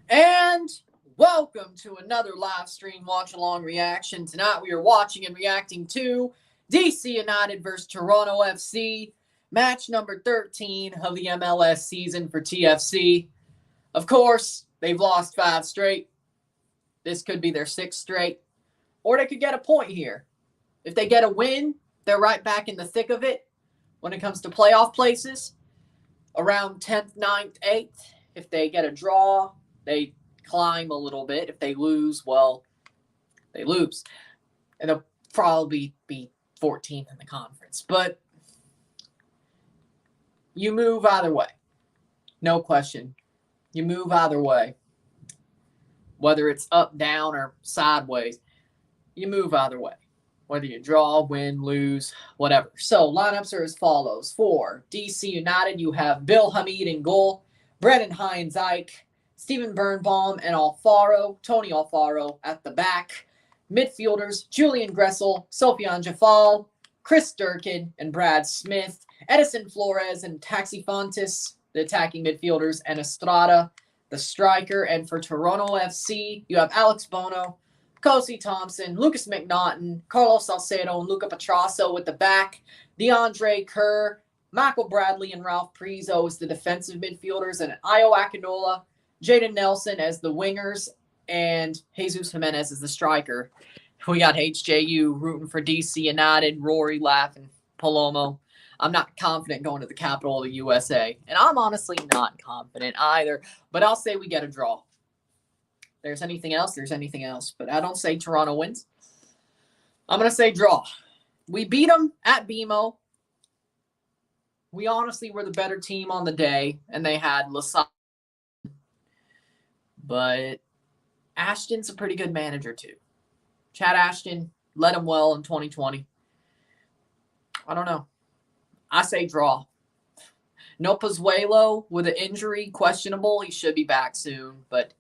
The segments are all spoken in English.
And welcome to another live stream watch along reaction. Tonight we are watching and reacting to DC United versus Toronto FC, match number 13 of the MLS season for TFC. Of course, they've lost 5 straight. This could be their 6th straight, or they could get a point here. If they get a win, they're right back in the thick of it when it comes to playoff places, around 10th, 9th, 8th. If they get a draw, they climb a little bit. If they lose, well, they lose. And they'll probably be 14th in the conference. But you move either way. No question. You move either way. Whether it's up, down, or sideways, you move either way. Whether you draw, win, lose, whatever. So lineups are as follows. For DC United, you have Bill Hamid in goal, Brendan Hines Ike, Steven Birnbaum and Alfaro, Tony Alfaro at the back. Midfielders, Julian Gressel, Sofian Jafal, Chris Durkin and Brad Smith, Edison Flores and Taxi Fontes, the attacking midfielders, and Estrada, the striker. And for Toronto FC, you have Alex Bono, Kosi Thompson, Lucas McNaughton, Carlos Salcedo, and Luca Petrasso with the back. DeAndre Kerr, Michael Bradley, and Ralph Prizo as the defensive midfielders, and Ayo Akinola, Jaden Nelson as the wingers, and Jesus Jimenez as the striker. We got HJU rooting for DC United, Rory laughing, Palomo. I'm not confident going to the capital of the USA, and I'm honestly not confident either, but I'll say we get a draw. There's anything else, but I don't say Toronto wins. I'm going to say draw. We beat them at BMO. We honestly were the better team on the day, and they had Lasai. But Ashton's a pretty good manager too. Chad Ashton led him well in 2020. I don't know. I say draw. No Pozuelo with an injury, questionable. He should be back soon, but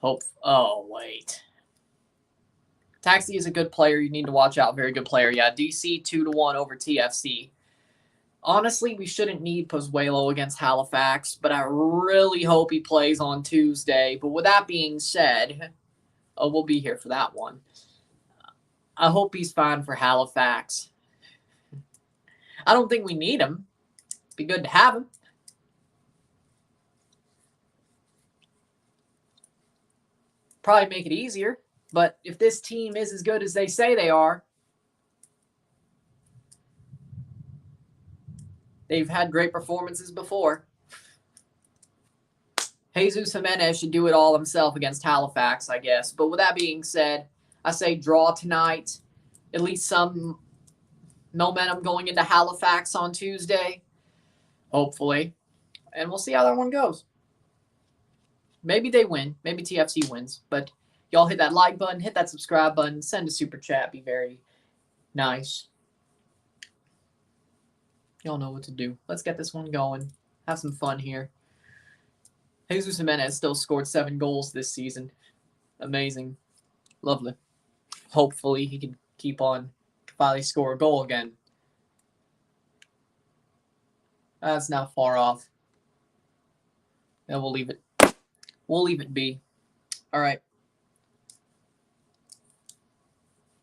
hope. Oh, wait. Taxi is a good player. You need to watch out. Very good player. Yeah, DC 2-1 over TFC. Honestly, we shouldn't need Pozuelo against Halifax, but I really hope he plays on Tuesday. But with that being said, we'll be here for that one. I hope he's fine for Halifax. I don't think we need him. It'd be good to have him. Probably make it easier, but if this team is as good as they say they are, they've had great performances before. Jesus Jimenez should do it all himself against Halifax, I guess. But with that being said, I say draw tonight. At least some momentum going into Halifax on Tuesday, hopefully. And we'll see how that one goes. Maybe they win. Maybe TFC wins. But y'all hit that like button, hit that subscribe button, send a super chat. Be very nice. Y'all know what to do. Let's get this one going. Have some fun here. Jesus Jimenez still scored 7 goals this season. Amazing. Lovely. Hopefully he can keep on, finally score a goal again. That's not far off. And we'll leave it. We'll leave it be. All right.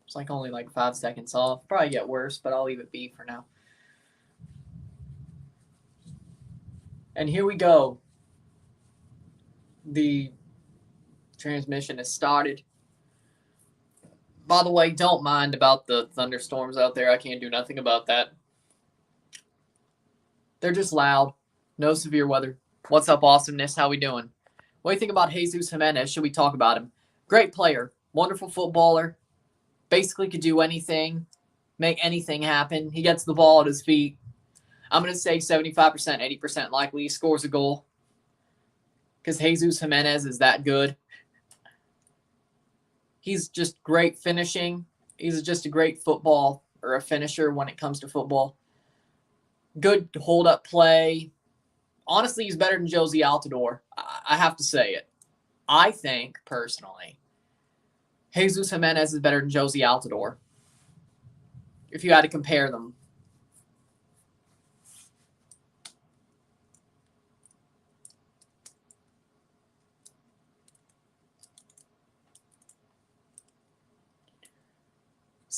It's only 5 seconds off. Probably get worse, but I'll leave it be for now. And here we go. The transmission has started. By the way, don't mind about the thunderstorms out there. I can't do nothing about that. They're just loud. No severe weather. What's up, awesomeness? How we doing? What do you think about Jesus Jimenez? Should we talk about him? Great player. Wonderful footballer. Basically could do anything. Make anything happen. He gets the ball at his feet. I'm going to say 75%, 80% likely he scores a goal. Because Jesus Jimenez is that good. He's just great finishing. He's just a great football or a finisher when it comes to football. Good hold-up play. Honestly, he's better than Josie Altidore. I have to say it. I think, personally, Jesus Jimenez is better than Josie Altidore. If you had to compare them.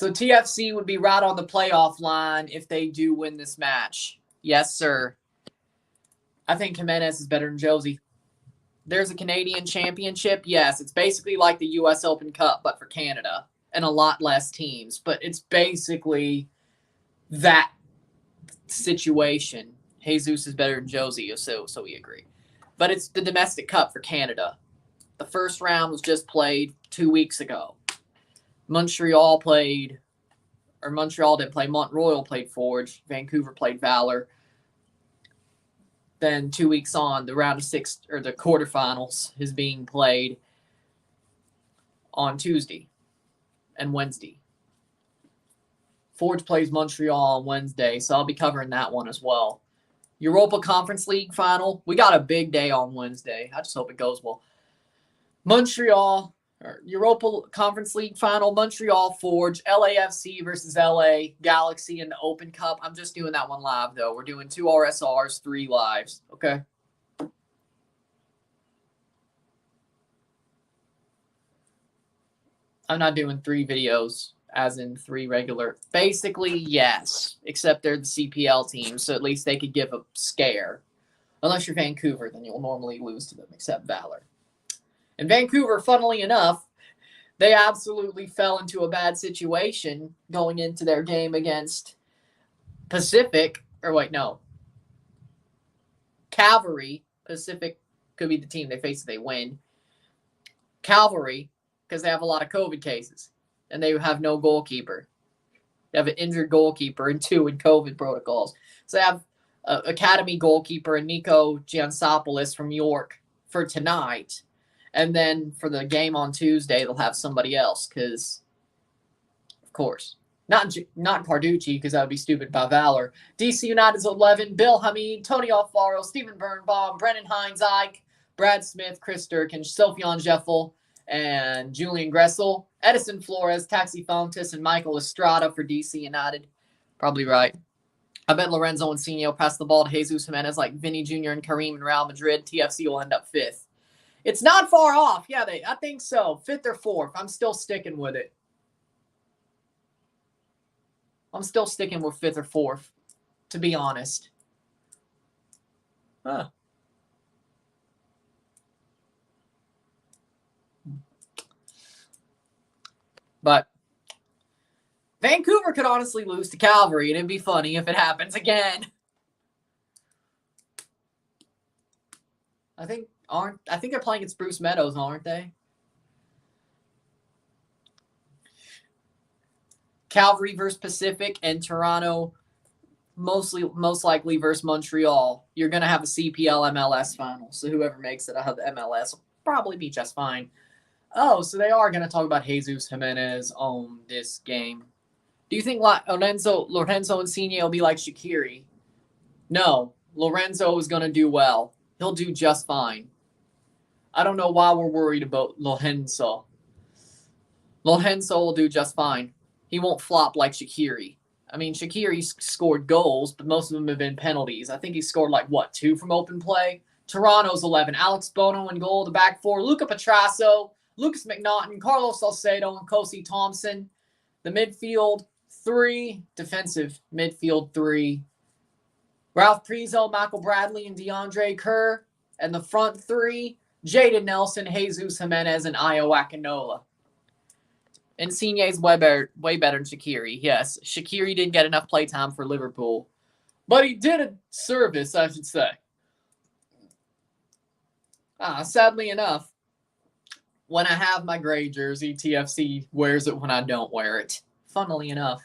So TFC would be right on the playoff line if they do win this match. Yes, sir. I think Jimenez is better than Josie. There's a Canadian championship. Yes, it's basically like the U.S. Open Cup, but for Canada and a lot less teams. But it's basically that situation. Jesus is better than Josie, so we agree. But it's the domestic cup for Canada. The first round was just played 2 weeks ago. Montreal didn't play. Mont-Royal played Forge. Vancouver played Valor. Then 2 weeks on, the round of six, or the quarterfinals, is being played on Tuesday and Wednesday. Forge plays Montreal on Wednesday, so I'll be covering that one as well. Europa Conference League final. We got a big day on Wednesday. I just hope it goes well. Europa Conference League final, Montreal Forge, LAFC versus LA Galaxy in the Open Cup. I'm just doing that one live, though. We're doing 2 RSRs, 3 lives. Okay? I'm not doing 3 videos, as in 3 regular. Basically, yes, except they're the CPL team, so at least they could give a scare. Unless you're Vancouver, then you'll normally lose to them, except Valor. And Vancouver, funnily enough, they absolutely fell into a bad situation going into their game against Cavalry. Pacific could be the team they face if they win. Cavalry, because they have a lot of COVID cases, and they have no goalkeeper. They have an injured goalkeeper and 2 in COVID protocols. So they have academy goalkeeper and Nico Giansopoulos from York for tonight. And then for the game on Tuesday, they'll have somebody else because, of course, not Carducci because that would be stupid by Valor. DC United's 11, Bill Hamid, Tony Alfaro, Stephen Birnbaum, Brennan Hines, Ike, Brad Smith, Chris Durkin, Sophion Jeffel, and Julian Gressel, Edison Flores, Taxi Fontes, and Michael Estrada for DC United. Probably right. I bet Lorenzo Insigne passed the ball to Jesus Jimenez like Vinny Jr. and Kareem in Real Madrid. TFC will end up 5th. It's not far off. Yeah, I think so. 5th or 4th. I'm still sticking with it. I'm still sticking with 5th or 4th, to be honest. Huh. But Vancouver could honestly lose to Calgary, and it'd be funny if it happens again. I think they're playing against Bruce Meadows, aren't they? Calgary versus Pacific and Toronto most likely versus Montreal. You're going to have a CPL MLS final. So whoever makes it out of the MLS will probably be just fine. Oh, so they are going to talk about Jesus Jimenez on this game. Do you think Lorenzo Insigne will be like Shaqiri? No. Lorenzo is going to do well. He'll do just fine. I don't know why we're worried about Lorenzo. Lorenzo will do just fine. He won't flop like Shaqiri. I mean, Shaqiri scored goals, but most of them have been penalties. I think he scored 2 from open play? Toronto's 11. Alex Bono in goal. The back 4. Luca Petrasso, Lucas McNaughton, Carlos Salcedo, and Kosi Thompson. The midfield 3. Defensive midfield 3. Ralph Prizo, Michael Bradley, and DeAndre Kerr. And the front 3, Jaden Nelson, Jesus Jimenez, and Io Akinola. Insigne's way better than Shaqiri. Yes, Shaqiri didn't get enough playtime for Liverpool. But he did a service, I should say. Sadly enough, when I have my gray jersey, TFC wears it when I don't wear it. Funnily enough.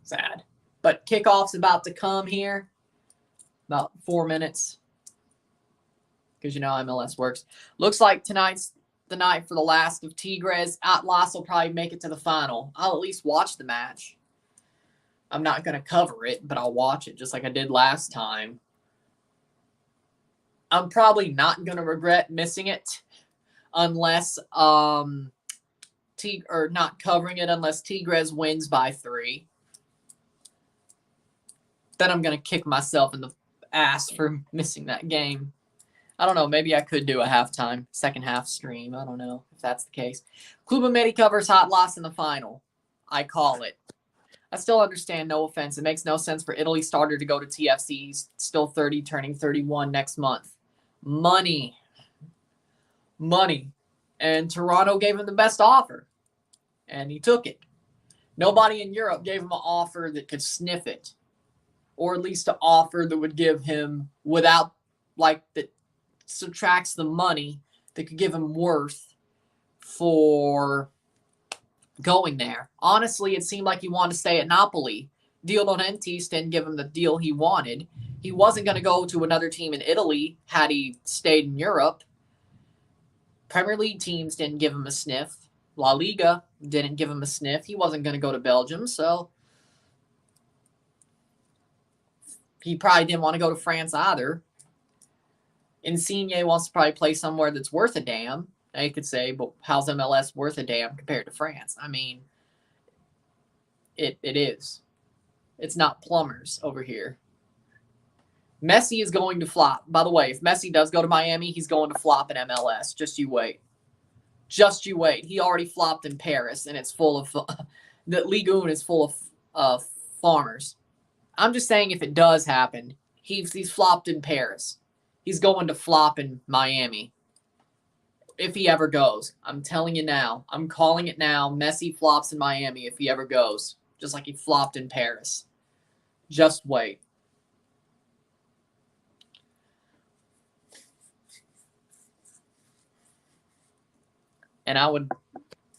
Sad. But kickoff's about to come here. About 4 minutes. Because you know how MLS works. Looks like tonight's the night for the last of Tigres. Atlas will probably make it to the final. I'll at least watch the match. I'm not going to cover it, but I'll watch it just like I did last time. I'm probably not going to regret missing it unless not covering it unless Tigres wins by 3. Then I'm going to kick myself in the ass for missing that game. I don't know. Maybe I could do a halftime, second half stream. I don't know if that's the case. Club Ameti covers hot loss in the final. I call it. I still understand, no offense. It makes no sense for Italy starter to go to TFC. He's still 30, turning 31 next month. Money. And Toronto gave him the best offer. And he took it. Nobody in Europe gave him an offer that could sniff it. Or at least an offer that would give him, without, like, that subtracts the money, that could give him worth for going there. Honestly, it seemed like he wanted to stay at Napoli. De Laurentiis didn't give him the deal he wanted. He wasn't going to go to another team in Italy had he stayed in Europe. Premier League teams didn't give him a sniff. La Liga didn't give him a sniff. He wasn't going to go to Belgium, so he probably didn't want to go to France either. Insigne wants to probably play somewhere that's worth a damn. Now you could say, but how's MLS worth a damn compared to France? I mean, it is. It's not plumbers over here. Messi is going to flop. By the way, if Messi does go to Miami, he's going to flop in MLS. Just you wait. Just you wait. He already flopped in Paris, and it's full of the Ligue 1 is full of farmers. I'm just saying, if it does happen, he's flopped in Paris. He's going to flop in Miami. If he ever goes. I'm telling you now. I'm calling it now. Messi flops in Miami if he ever goes. Just like he flopped in Paris. Just wait. And I would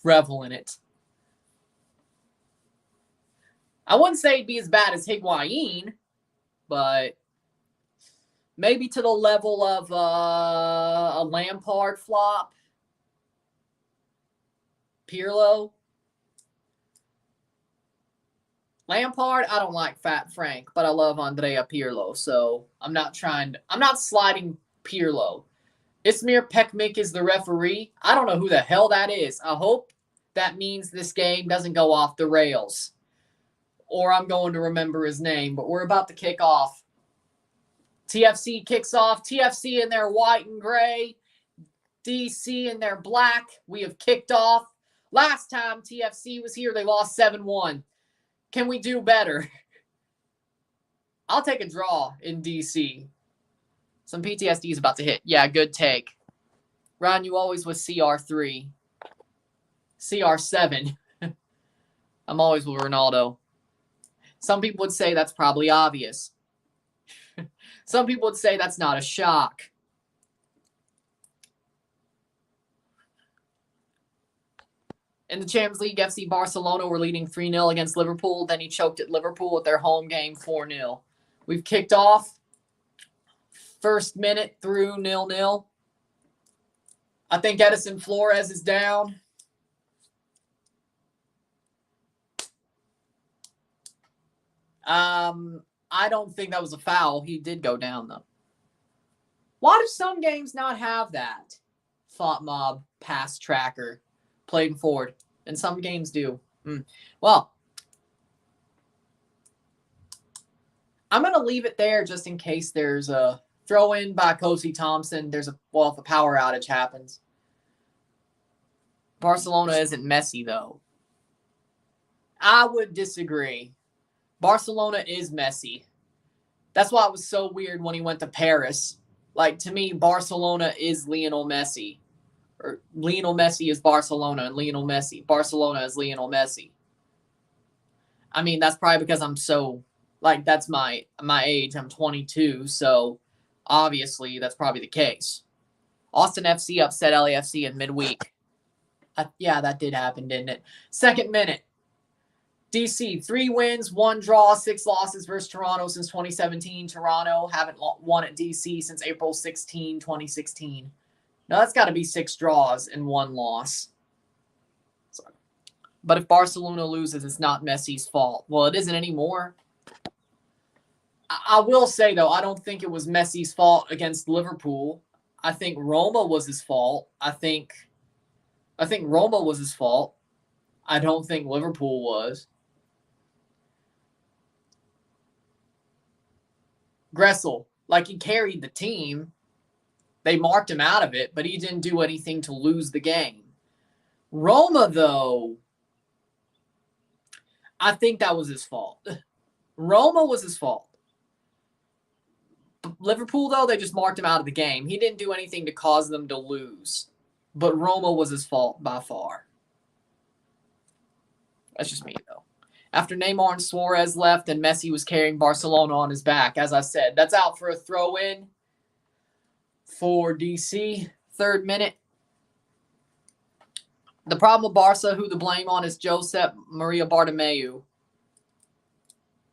revel in it. I wouldn't say it'd be as bad as Higuain, but maybe to the level of a Lampard flop. Pirlo. Lampard, I don't like Fat Frank, but I love Andrea Pirlo, so I'm not sliding Pirlo. Ismir Pekmik is the referee. I don't know who the hell that is. I hope that means this game doesn't go off the rails. Or I'm going to remember his name, but we're about to kick off. TFC kicks off. TFC in their white and gray. DC in their black. We have kicked off. Last time TFC was here, they lost 7-1. Can we do better? I'll take a draw in DC. Some PTSD is about to hit. Yeah, good take. Ron, you always with CR3. CR7. I'm always with Ronaldo. Some people would say that's probably obvious. Some people would say that's not a shock. In the Champions League, FC Barcelona were leading 3-0 against Liverpool. Then he choked at Liverpool at their home game 4-0. We've kicked off. First minute through 0-0. I think Edison Flores is down. I don't think that was a foul. He did go down, though. Why do some games not have that? Thought mob, pass tracker, played forward. And some games do. Well, I'm going to leave it there just in case there's a throw in by Kosi Thompson. If a power outage happens. Barcelona isn't messy, though. I would disagree. Barcelona is messy. That's why it was so weird when he went to Paris. Like, to me, Barcelona is Lionel Messi. Or Lionel Messi is Barcelona, and Barcelona is Lionel Messi. I mean, that's probably because I'm so, that's my age. I'm 22, so obviously that's probably the case. Austin FC upset LAFC in midweek. Yeah, that did happen, didn't it? Second minute. DC, 3 wins, 1 draw, 6 losses versus Toronto since 2017. Toronto haven't won at DC since April 16, 2016. Now, that's got to be 6 draws and 1 loss. Sorry. But if Barcelona loses, it's not Messi's fault. Well, it isn't anymore. I will say, though, I don't think it was Messi's fault against Liverpool. I think Roma was his fault. I think Roma was his fault. I don't think Liverpool was. Gressel, he carried the team. They marked him out of it, but he didn't do anything to lose the game. Roma, though, I think that was his fault. Roma was his fault. Liverpool, though, they just marked him out of the game. He didn't do anything to cause them to lose. But Roma was his fault by far. That's just me, though. After Neymar and Suarez left and Messi was carrying Barcelona on his back, as I said, that's out for a throw-in for DC. 3rd minute. The problem with Barca, who the blame on, is Josep Maria Bartomeu.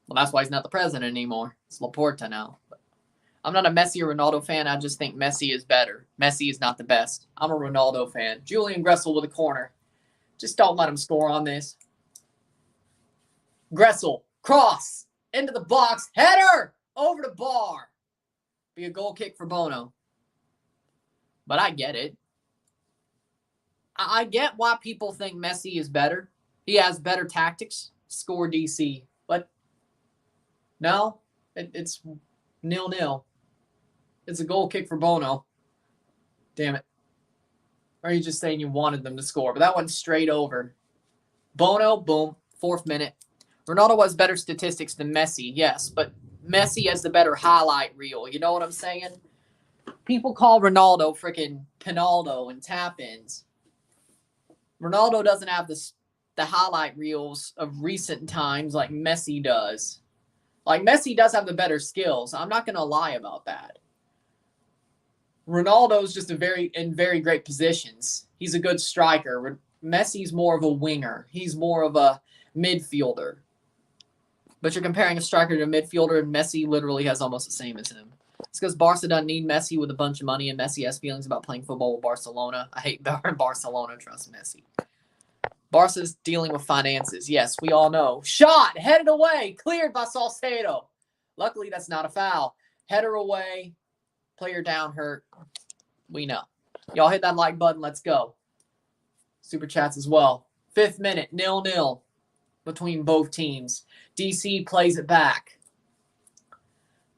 Well, that's why he's not the president anymore. It's Laporta now. I'm not a Messi or Ronaldo fan. I just think Messi is better. Messi is not the best. I'm a Ronaldo fan. Julian Gressel with a corner. Just don't let him score on this. Gressel, cross, into the box, header, over the bar. Be a goal kick for Bono. But I get it. I get why people think Messi is better. He has better tactics. Score DC. But no, it's 0-0. It's a goal kick for Bono. Damn it. Or are you just saying you wanted them to score? But that went straight over. Bono, boom, 4th minute. Ronaldo has better statistics than Messi, yes, but Messi has the better highlight reel. You know what I'm saying? People call Ronaldo freaking Pinaldo and tap-ins. Ronaldo doesn't have the highlight reels of recent times like Messi does. Like, Messi does have the better skills. I'm not going to lie about that. Ronaldo's just in very great positions. He's a good striker. Messi's more of a winger. He's more of a midfielder. But you're comparing a striker to a midfielder, and Messi literally has almost the same as him. It's because Barca doesn't need Messi with a bunch of money, and Messi has feelings about playing football with Barcelona. I hate Barcelona. Trust Messi. Barca's dealing with finances. Yes, we all know. Shot, headed away, cleared by Salcedo. Luckily, that's not a foul. Header away, player down, hurt. We know. Y'all hit that like button. Let's go. Super chats as well. 5th minute, 0-0 between both teams. DC plays it back.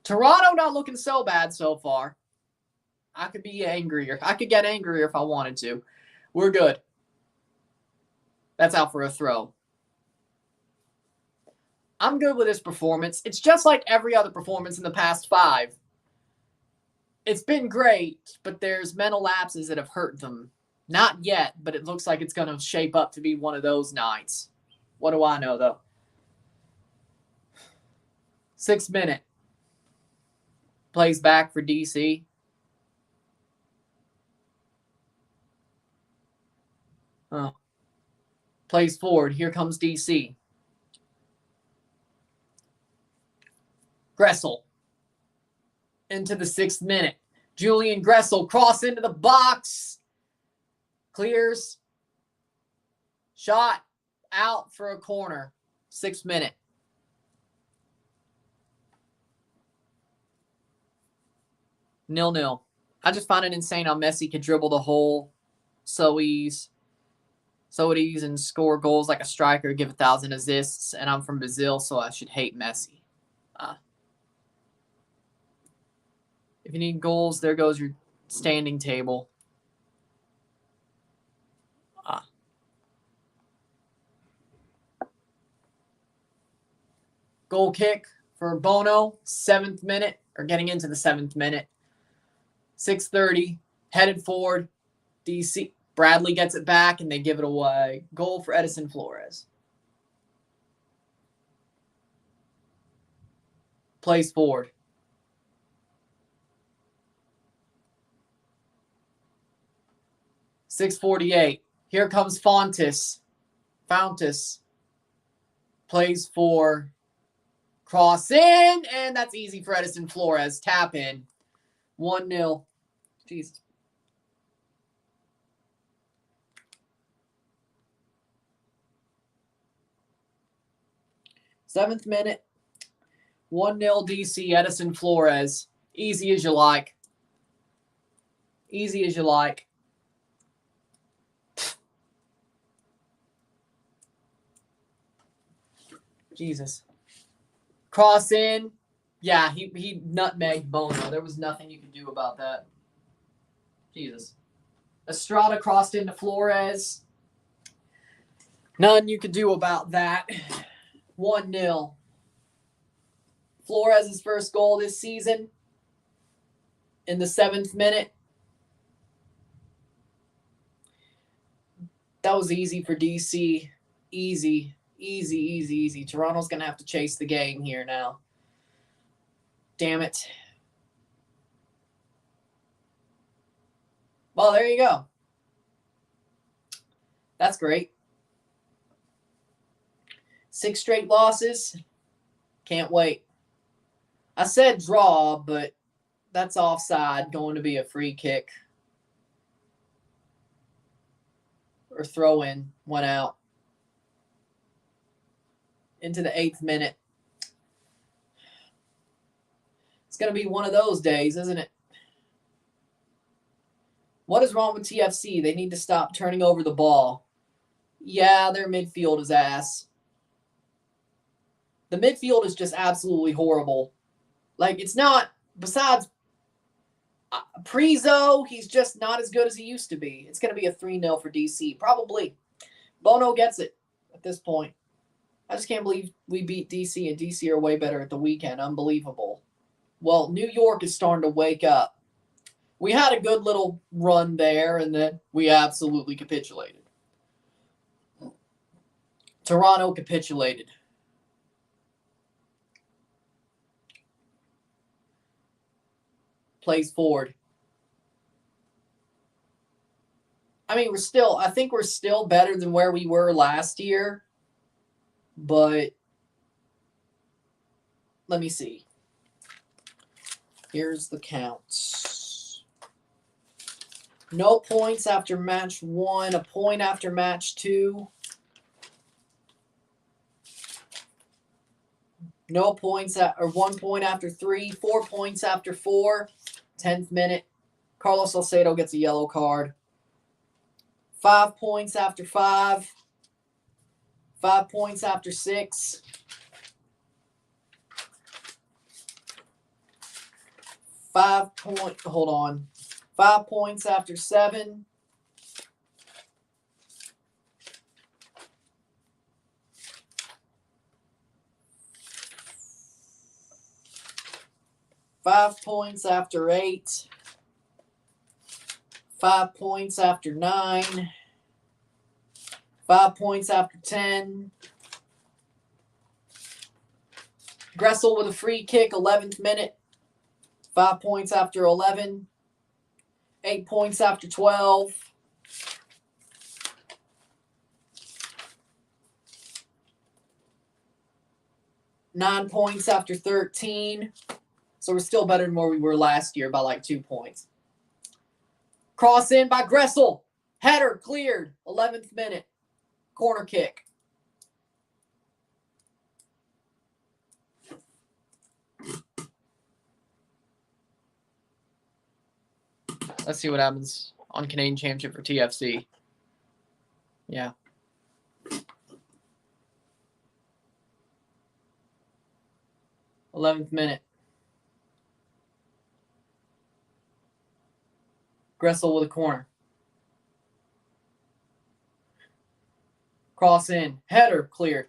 Toronto not looking so bad so far. I could be angrier. I could get angrier if I wanted to. We're good. That's out for a throw. I'm good with this performance. It's just like every other performance in the past 5. It's been great, but there's mental lapses that have hurt them. Not yet, but it looks like it's going to shape up to be one of those nights. What do I know, though? 6th minute. Plays back for DC. Oh. Plays forward. Here comes DC. Gressel. Into the 6th minute. Julian Gressel cross into the box. Clears. Shot out for a corner. 6th minute. Nil-nil. I just find it insane how Messi could dribble the hole so easy and score goals like a striker, give 1,000 assists, and I'm from Brazil, so I should hate Messi. If you need goals, there goes your standing table. Goal kick for Bono, 7th minute, or getting into the 7th minute. 6:30, headed forward. DC. Bradley gets it back, and they give it away. Goal for Edison Flores. Plays forward. .648. Here comes Fountas. Plays for cross in, and that's easy for Edison Flores. Tap in. 1-0. Jesus. Seventh minute. 1-0 DC, Edison Flores. Easy as you like. Easy as you like. Jesus. Cross in. Yeah, he nutmegged Bono. There was nothing you could do about that. Jesus. Estrada crossed into Flores. None you could do about that. 1-0. Flores' first goal this season in the 7th minute. That was easy for DC. Easy. Toronto's going to have to chase the game here now. Damn it. Well, there you go. That's great. 6 straight losses. Can't wait. I said draw, but that's offside. Going to be a free kick. Or throw in. Went out. Into the 8th minute. It's going to be one of those days, isn't it? What is wrong with TFC? They need to stop turning over the ball. Yeah, their midfield is ass. The midfield is just absolutely horrible. Like, it's not, besides Prizo, he's just not as good as he used to be. It's going to be a 3-0 for DC. Probably. Bono gets it at this point. I just can't believe we beat DC, and DC are way better at the weekend. Unbelievable. Well, New York is starting to wake up. We had a good little run there, and then we absolutely capitulated. Toronto capitulated. Plays forward. I mean, I think we're still better than where we were last year, but let me see. Here's the counts. No points after match 1, a point after match 2. No points or 1 point after 3, 4 points after 4. 10th minute. Carlos Salcedo gets a yellow card. 5 points after 5. 5 points after 6. 5 points after 7. 5 points after 8. 5 points after 9. 5 points after 10. Gressel with a free kick, 11th minute. 5 points after 11. 8 points after 12. Nine points after 13. So we're still better than where we were last year by like 2 points. Cross in by Gressel. Header cleared. 11th minute. Corner kick. Let's see what happens on Canadian Championship for TFC. Yeah. th minute. Gressel with a corner. Cross in. Header cleared.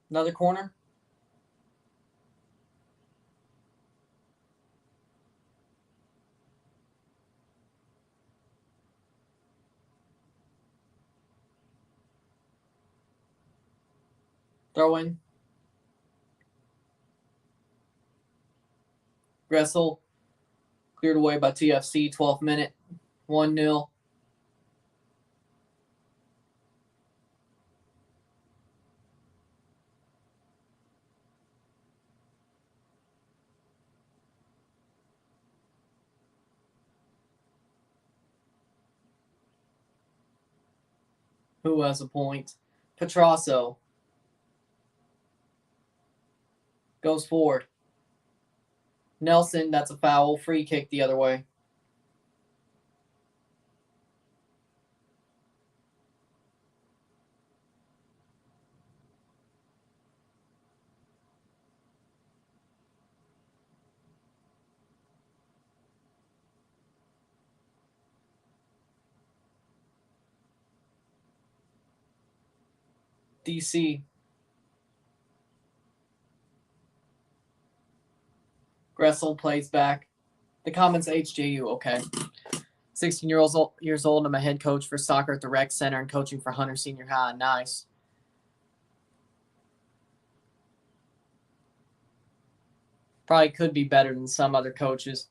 Another corner. Throw in. Gressel cleared away by TFC, 12th minute. 1-0. Who has a point? Petrasso goes forward. Nelson, that's a foul. Free kick the other way. DC. Gressel plays back. The comments HJU, okay. 16 years old. I'm a head coach for soccer at the rec center and coaching for Hunter Senior High. Nice. Probably could be better than some other coaches.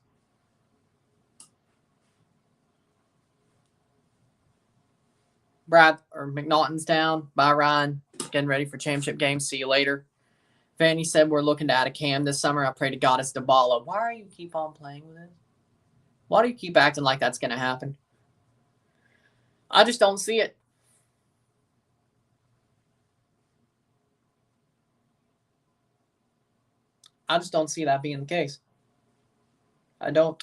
Brad or McNaughton's down. Bye, Ryan. Getting ready for championship games. See you later. Vanny said we're looking to add a cam this summer. I pray to God it's Dybala. Why do you keep on playing with it? Why do you keep acting like that's going to happen? I just don't see it. I just don't see that being the case. I don't.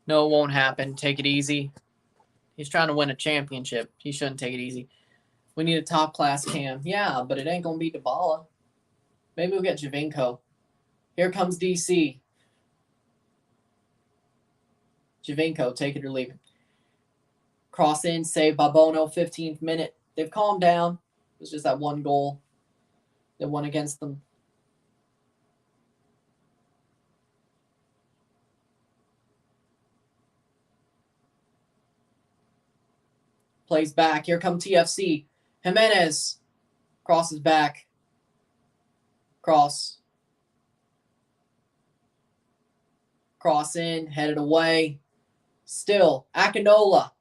No, it won't happen. Take it easy. He's trying to win a championship. He shouldn't take it easy. We need a top-class cam. Yeah, but it ain't going to be Dybala. Maybe we'll get Javinko. Here comes DC. Javinko, take it or leave it. Cross in, save by Bono, 15th minute. They've calmed down. It was just that one goal that won against them. Plays back. Here come TFC. Jimenez crosses back. Cross in, headed away. Still, Akinola.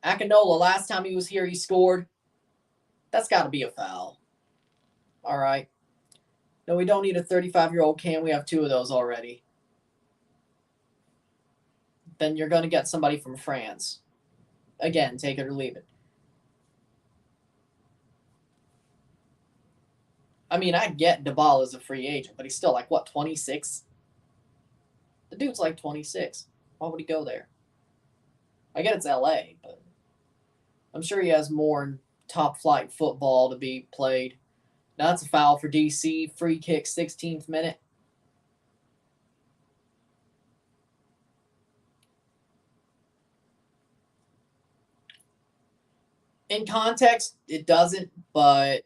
Last time he was here, he scored. That's got to be a foul. All right. No, we don't need a 35-year-old cam. We have 2 of those already. Then you're going to get somebody from France. Again, take it or leave it. I mean, I get Dybala as a free agent, but he's still like, what, 26? The dude's like 26. Why would he go there? I get it's LA, but I'm sure he has more top-flight football to be played. Now that's a foul for DC. Free kick, 16th minute. In context, it doesn't, but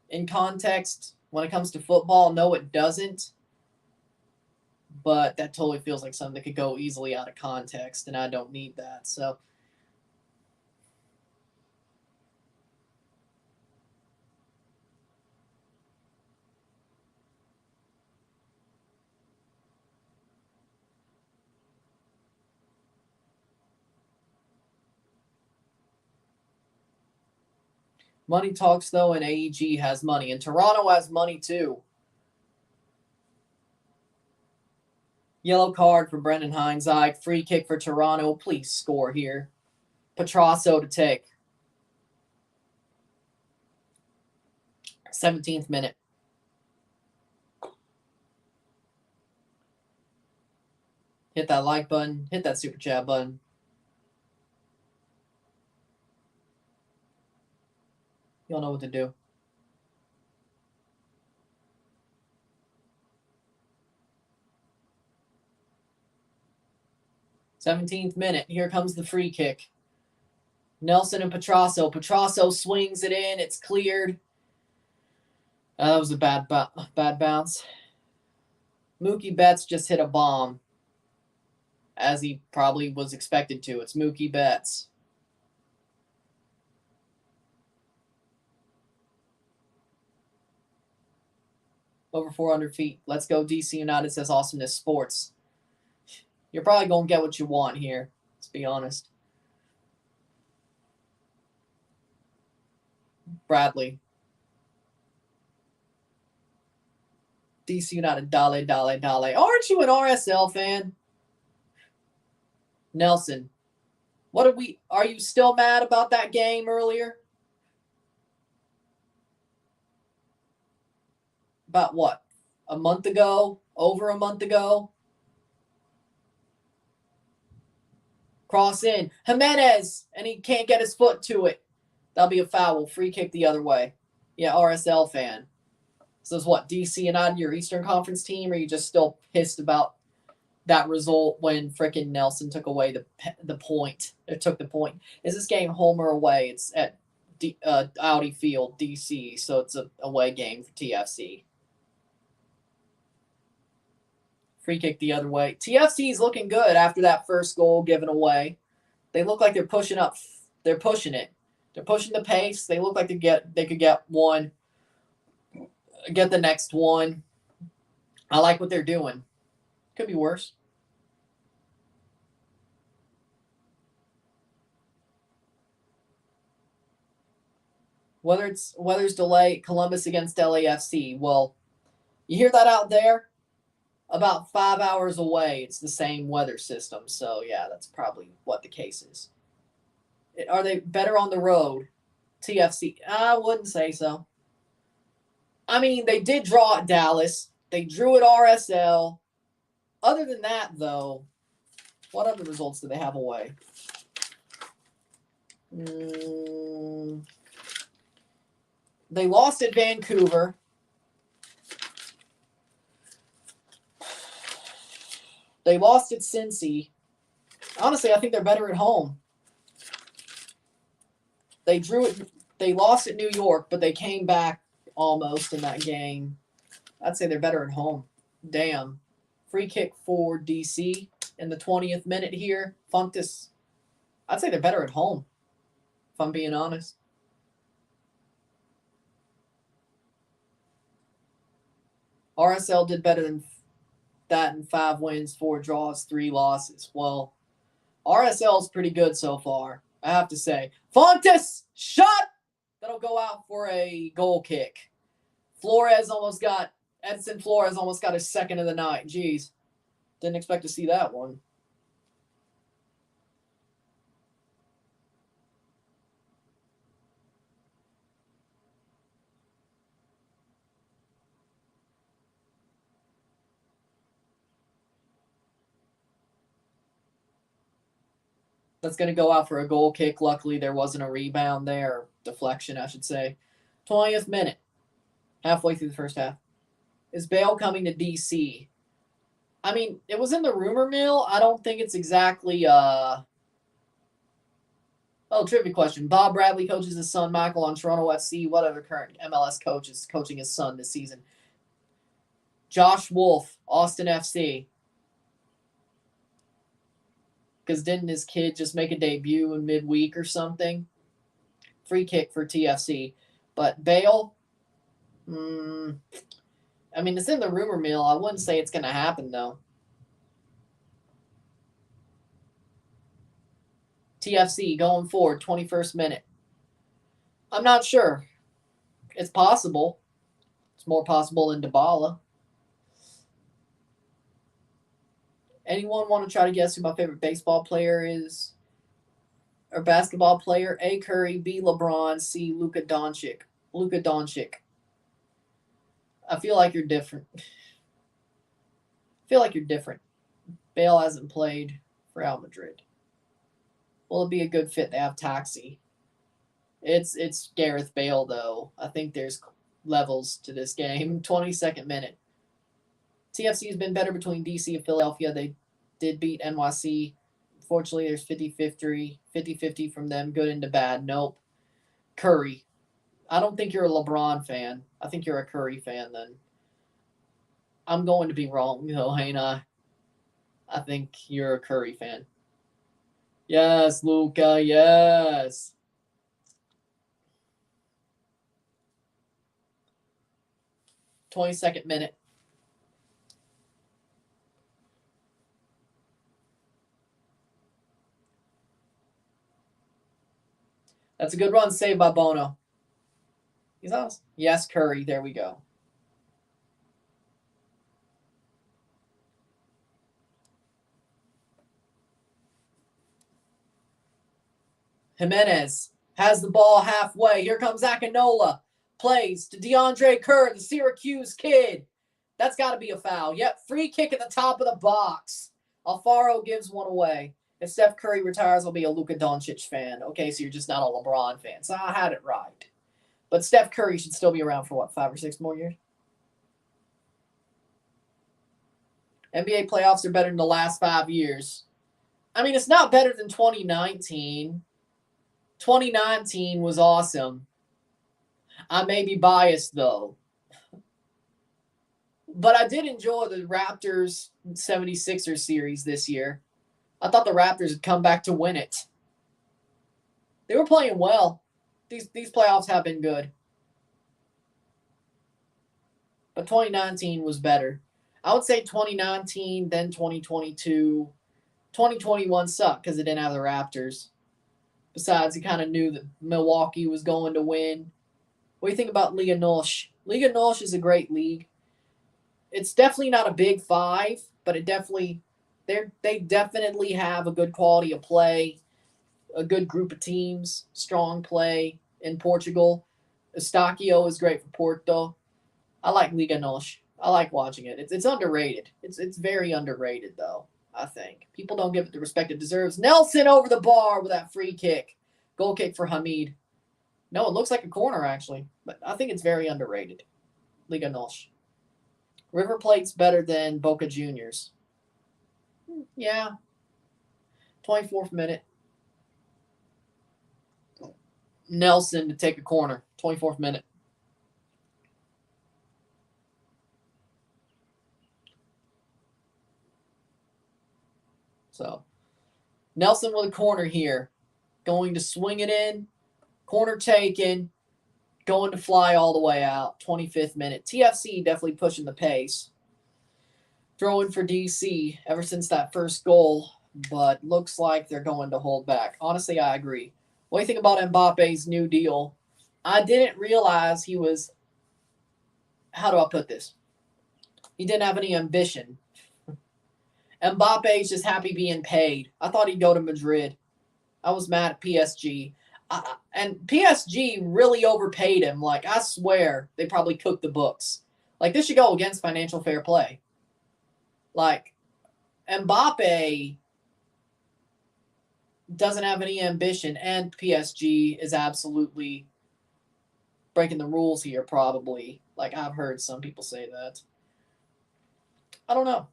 in context, when it comes to football, no, it doesn't. But that totally feels like something that could go easily out of context, and I don't need that. So money talks, though, and AEG has money. And Toronto has money, too. Yellow card for Brendan Hindsight. Free kick for Toronto. Please score here. Petrasso to take. 17th minute. Hit that like button. Hit that super chat button. Y'all know what to do. Seventeenth minute. Here comes the free kick. Nelson and Petrasso. Petrasso swings it in. It's cleared. That was a bad bounce. Mookie Betts just hit a bomb, as he probably was expected to. It's Mookie Betts. Over 400 feet. Let's go DC United, says Awesomeness Sports. You're probably going to get what you want here. Let's be honest. Bradley. DC United, dale. Aren't you an RSL fan? Nelson. Are you still mad about that game earlier? About what? A month ago? Over a month ago? Cross in. Jimenez, and he can't get his foot to it. That'll be a foul. Free kick the other way. Yeah, RSL fan. So it's what, DC and on your Eastern Conference team, or are you just still pissed about that result when frickin' Nelson took away the point? It took the point. Is this game home or away? It's at Audi Field, DC, so it's a away game for TFC. Free kick the other way. TFC is looking good after that first goal given away. They look like they're pushing up. They're pushing it. They're pushing the pace. They look like they could get one. Get the next one. I like what they're doing. Could be worse. Weather's delayed. Columbus against LAFC. Well, you hear that out there? About 5 hours away, it's the same weather system. So, yeah, that's probably what the case is. Are they better on the road? TFC? I wouldn't say so. I mean, they did draw at Dallas. They drew at RSL. Other than that, though, what other results do they have away? They lost at Vancouver. They lost at Cincy. Honestly, I think they're better at home. They lost at New York, but they came back almost in that game. I'd say they're better at home. Damn. Free kick for DC in the 20th minute here. Functus. I'd say they're better at home, if I'm being honest. RSL did better than that in 5 wins, 4 draws, 3 losses. Well, RSL's pretty good so far, I have to say. Fontes, shot! That'll go out for a goal kick. Edson Flores almost got his second of the night. Jeez, didn't expect to see that one. That's going to go out for a goal kick. Luckily, there wasn't a rebound there. Deflection, I should say. 20th minute. Halfway through the first half. Is Bale coming to DC? I mean, it was in the rumor mill. I don't think it's exactly... trivia question. Bob Bradley coaches his son, Michael, on Toronto FC. What other current MLS coach is coaching his son this season? Josh Wolf, Austin FC. Because didn't his kid just make a debut in midweek or something? Free kick for TFC. But Bale, I mean, it's in the rumor mill. I wouldn't say it's going to happen, though. TFC going forward, 21st minute. I'm not sure. It's possible. It's more possible than Dybala. Anyone want to try to guess who my favorite baseball player is? Or basketball player? A. Curry, B. LeBron, C. Luka Doncic. Luka Doncic. I feel like you're different. Bale hasn't played for Real Madrid. Will it be a good fit to have Taxi? It's Gareth Bale, though. I think there's levels to this game. 22nd minute. TFC has been better between DC and Philadelphia. They did beat NYC. Fortunately, there's 50-50 from them, good into bad. Nope. Curry. I don't think you're a LeBron fan. I think you're a Curry fan then. I'm going to be wrong, though, ain't I? I think you're a Curry fan. Yes, Luka, yes. .22 minute. That's a good run saved by Bono. He's awesome. Yes, Curry. There we go. Jimenez has the ball halfway. Here comes Akinola. Plays to DeAndre Kerr, the Syracuse kid. That's got to be a foul. Yep, free kick at the top of the box. Alfaro gives one away. If Steph Curry retires, I'll be a Luka Doncic fan. Okay, so you're just not a LeBron fan. So I had it right. But Steph Curry should still be around for what, 5 or 6 more years? NBA playoffs are better than the last 5 years. I mean, it's not better than 2019. 2019 was awesome. I may be biased, though. But I did enjoy the Raptors 76ers series this year. I thought the Raptors would come back to win it. They were playing well. These playoffs have been good. But 2019 was better. I would say 2019, then 2022. 2021 sucked because it didn't have the Raptors. Besides, he kind of knew that Milwaukee was going to win. What do you think about Liga Nosh? Liga Nosh is a great league. It's definitely not a big 5, but they definitely have a good quality of play, a good group of teams, strong play in Portugal. Eustáquio is great for Porto. I like Liga Nosh. I like watching it. It's underrated. It's very underrated, though, I think. People don't give it the respect it deserves. Nelson over the bar with that free kick. Goal kick for Hamid. No, it looks like a corner, actually. But I think it's very underrated. Liga Nosh. River Plate's better than Boca Juniors. Yeah. 24th minute. Nelson to take a corner. 24th minute. So, Nelson with a corner here. Going to swing it in. Corner taken. Going to fly all the way out. 25th minute. TFC definitely pushing the pace. Throwing for DC ever since that first goal. But looks like they're going to hold back. Honestly, I agree. What do you think about Mbappe's new deal? I didn't realize he was... How do I put this? He didn't have any ambition. Mbappe's just happy being paid. I thought he'd go to Madrid. I was mad at PSG. And PSG really overpaid him. Like, I swear they probably cooked the books. Like, this should go against financial fair play. Like, Mbappe doesn't have any ambition, and PSG is absolutely breaking the rules here, probably. Like, I've heard some people say that. I don't know.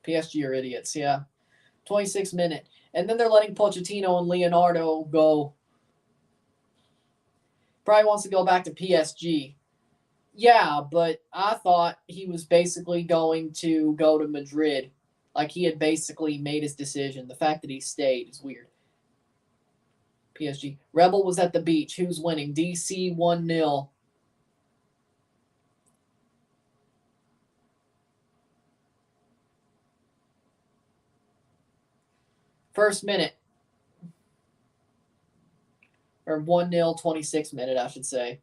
PSG are idiots, yeah. 26th minute. And then they're letting Pochettino and Leonardo go. Probably wants to go back to PSG. Yeah, but I thought he was basically going to go to Madrid. Like, he had basically made his decision. The fact that he stayed is weird. PSG. Rebel was at the beach. Who's winning? DC 1-0. First minute. Or 1-0, 26th minute, I should say.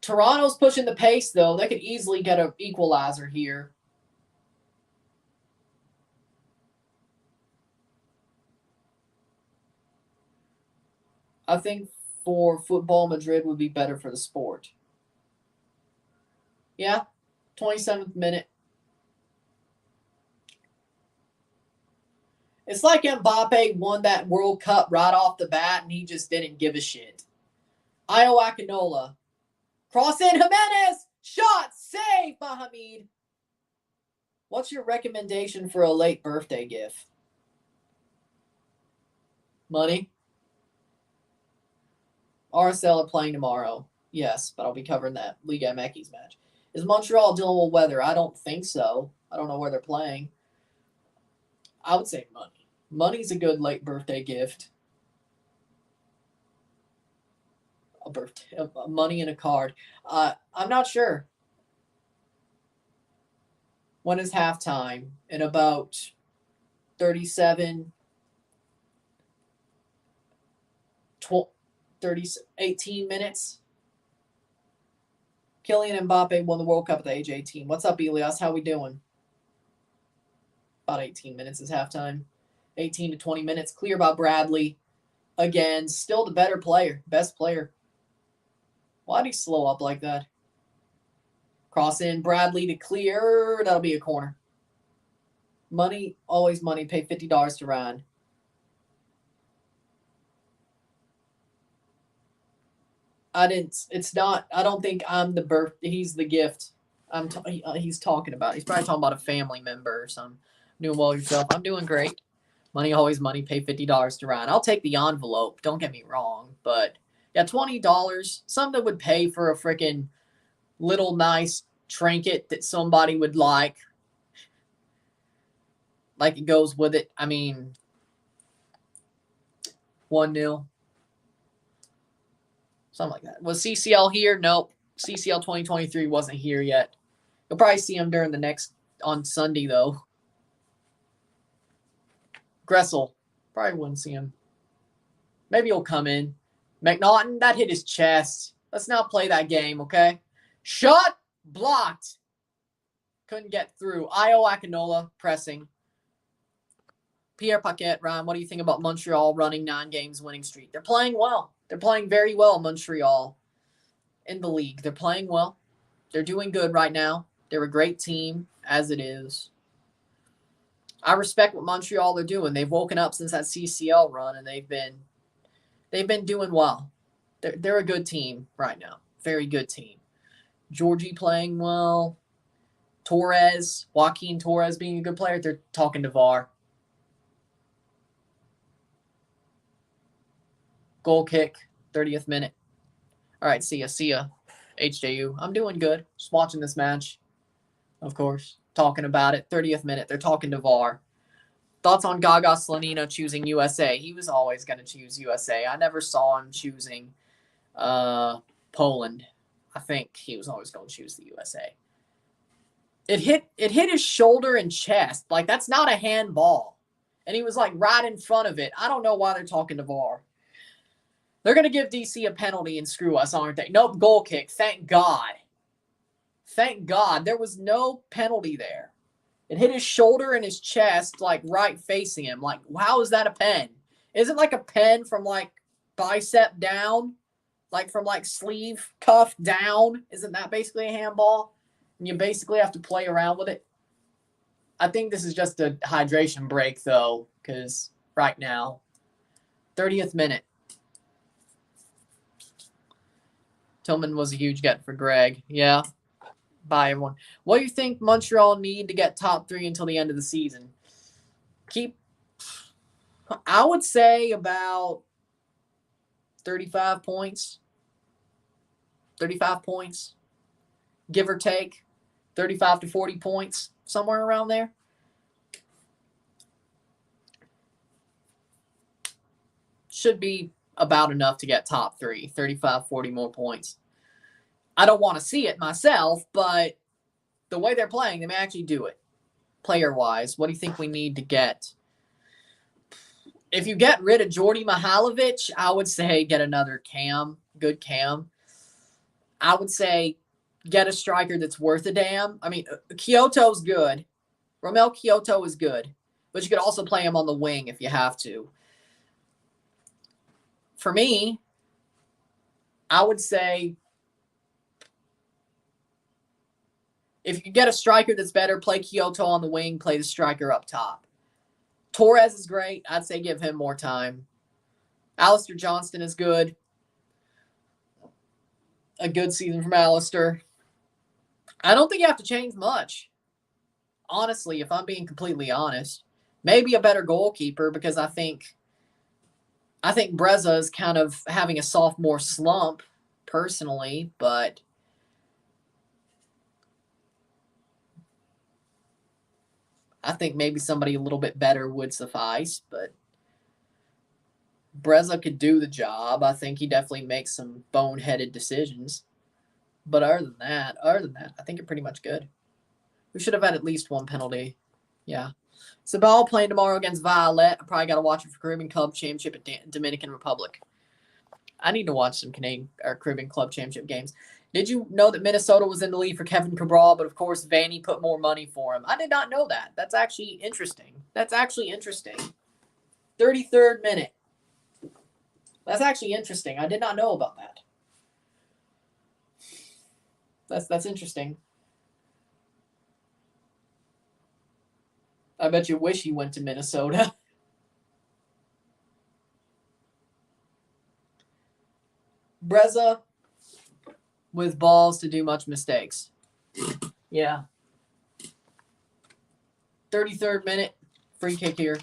Toronto's pushing the pace, though. They could easily get an equalizer here. I think for football, Madrid would be better for the sport. Yeah, 27th minute. It's like Mbappe won that World Cup right off the bat, and he just didn't give a shit. Io Akinola. Cross in, Jimenez! Shot! Save by Hamid. What's your recommendation for a late birthday gift? Money? RSL are playing tomorrow. Yes, but I'll be covering that Liga MX match. Is Montreal dealing with weather? I don't think so. I don't know where they're playing. I would say money. Money's a good late birthday gift. Money and a card. I'm not sure. When is halftime? In about 37, 18 minutes. Kylian Mbappe won the World Cup at the age 18. What's up, Elias? How we doing? About 18 minutes is halftime. 18 to 20 minutes. Clear by Bradley. Again, still the better player. Best player. Why'd he slow up like that? Cross in, Bradley to clear. That'll be a corner. Money, always money. Pay $50 to Ryan. It's not, I don't think I'm the birth, he's the gift. He's talking about, he's probably talking about a family member or something. Doing well yourself. I'm doing great. Money, always money. Pay $50 to Ryan. I'll take the envelope. Don't get me wrong. But yeah, $20. Something that would pay for a freaking little nice trinket that somebody would like. Like it goes with it. I mean, 1-0. Something like that. Was CCL here? Nope. CCL 2023 wasn't here yet. You'll probably see him during the next, on Sunday, though. Gressel. Probably wouldn't see him. Maybe he'll come in. McNaughton, that hit his chest. Let's not play that game, okay? Shot. Blocked. Couldn't get through. Io Akinola pressing. Pierre Paquette, Ryan, what do you think about Montreal running 9 games winning streak? They're playing well. They're playing very well, Montreal, in the league. They're playing well. They're doing good right now. They're a great team, as it is. I respect what Montreal are doing. They've woken up since that CCL run, and they've been doing well. They're a good team right now. Very good team. Georgie playing well. Torres, Joaquin Torres being a good player. They're talking to VAR. Goal kick, 30th minute. All right, see ya, HJU. I'm doing good. Just watching this match, of course. Talking about it. 30th minute, they're talking to VAR. Thoughts on Gaga Slonina choosing USA? He was always going to choose USA. I never saw him choosing Poland. I think he was always going to choose the USA. It hit his shoulder and chest. Like, that's not a handball. And he was, like, right in front of it. I don't know why they're talking to VAR. They're going to give DC a penalty and screw us, aren't they? Nope, goal kick. Thank God. Thank God. There was no penalty there. It hit his shoulder and his chest, like, right facing him. Like, how is that a pen? Isn't, like, a pen from, like, bicep down? Like, from, like, sleeve cuff down? Isn't that basically a handball? And you basically have to play around with it. I think this is just a hydration break, though, because right now, 30th minute. Tillman was a huge get for Greg. Yeah. Bye, everyone. What do you think Montreal need to get top 3 until the end of the season? I would say about 35 points. 35 points. Give or take. 35 to 40 points. Somewhere around there. Should be about enough to get top 3. 35, 40 more points. I don't want to see it myself, but the way they're playing, they may actually do it. Player-wise, what do you think we need to get? If you get rid of Jordy Mihailovic, I would say get another cam, good cam. I would say get a striker that's worth a damn. I mean, Kyoto's good. Romel Kyoto is good, but you could also play him on the wing if you have to. For me, I would say if you get a striker that's better, play Kyoto on the wing, play the striker up top. Torres is great. I'd say give him more time. Alistair Johnston is good. A good season from Alistair. I don't think you have to change much. Honestly, if I'm being completely honest. Maybe a better goalkeeper, because I think Breza is kind of having a sophomore slump, personally, but I think maybe somebody a little bit better would suffice, but Breza could do the job. I think he definitely makes some boneheaded decisions. But other than that, I think you're pretty much good. We should have had at least one penalty. Yeah. Sabal playing tomorrow against Violet. I probably got to watch it for Caribbean Club Championship at Dominican Republic. I need to watch some Canadian or Caribbean Club Championship games. Did you know that Minnesota was in the lead for Kevin Cabral, but of course Vanny put more money for him? I did not know that. That's actually interesting. 33rd minute. That's actually interesting. I did not know about that. That's interesting. I bet you wish he went to Minnesota. Breza with balls to do much mistakes. Yeah. 33rd minute, free kick here.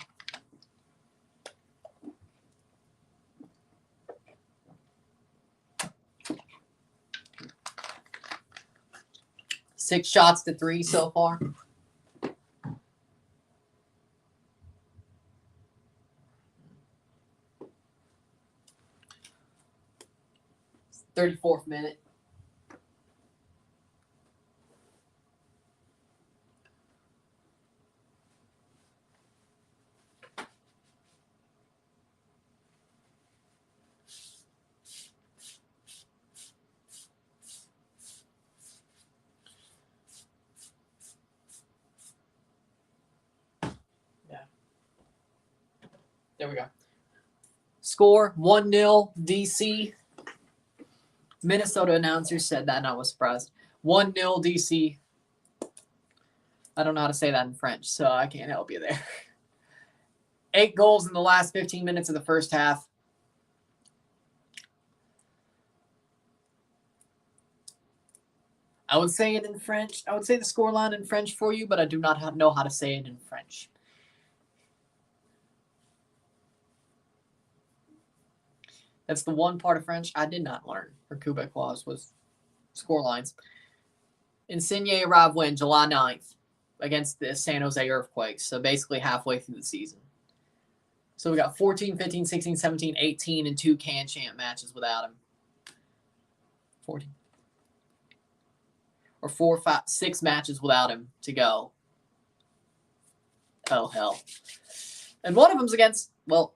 Six shots to 3 so far. Thirty-fourth minute. There we go. Score 1-0 DC. Minnesota announcers said that and I was surprised. 1-0 DC. I don't know how to say that in French, so I can't help you there. 8 goals in the last 15 minutes of the first half. I would say it in French. I would say the scoreline in French for you, but I do not know how to say it in French. That's the one part of French I did not learn for Quebecois was scorelines. Insigne arrived when? July 9th against the San Jose Earthquakes. So basically halfway through the season. So we got 14, 15, 16, 17, 18, and 2 can champ matches without him. 14. Or 4, 5, 6 matches without him to go. Oh, hell. And one of them's against, well,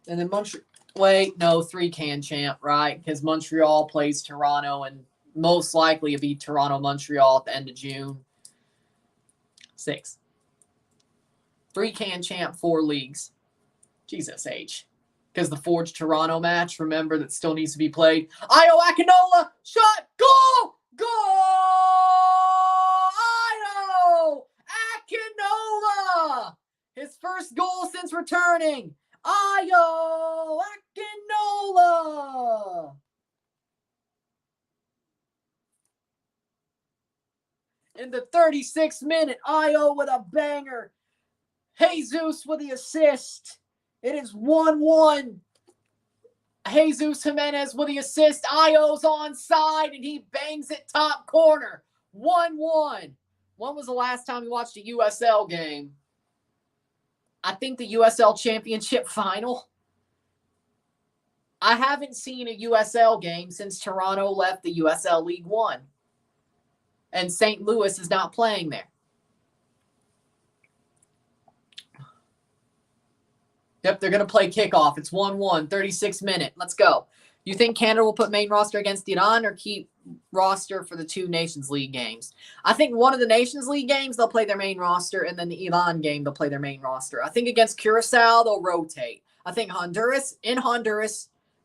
and then Montreal. Wait, no, 3 can champ, right? Because Montreal plays Toronto, and most likely it'll be Toronto-Montreal at the end of June. 6. 3 can champ, 4 leagues. Jesus H. Because the Forge Toronto match, remember, that still needs to be played. Io Akinola, shot, goal! Goal! Io Akinola! His first goal since returning. Io Akinola! In the 36th minute, Io with a banger. Jesus with the assist. It is 1-1. Jesus Jimenez with the assist. Io's onside, and he bangs it top corner. 1-1. When was the last time you watched a USL game? I think the USL Championship Final. I haven't seen a USL game since Toronto left the USL League One. And St. Louis is not playing there. Yep, they're going to play kickoff. It's 1-1, 36th minute. Let's go. You think Canada will put main roster against Iran or keep roster for the 2 Nations League games? I think one of the Nations League games, they'll play their main roster, and then the Iran game, they'll play their main roster. I think against Curacao, they'll rotate. I think Honduras,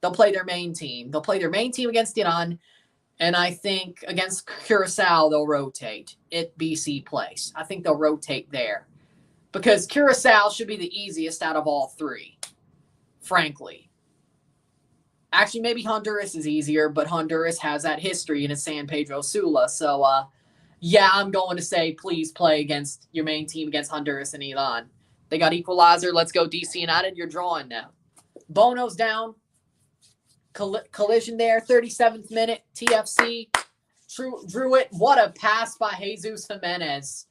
they'll play their main team. They'll play their main team against Iran, and I think against Curacao, they'll rotate at BC Place. I think they'll rotate there. Because Curacao should be the easiest out of all 3, frankly. Actually, maybe Honduras is easier, but Honduras has that history and it's San Pedro Sula. So, yeah, I'm going to say please play against your main team against Honduras and Iran. They got equalizer. Let's go DC United. You're drawing now. Bono's down. Collision there. 37th minute. TFC. Drew it. What a pass by Jesus Jimenez.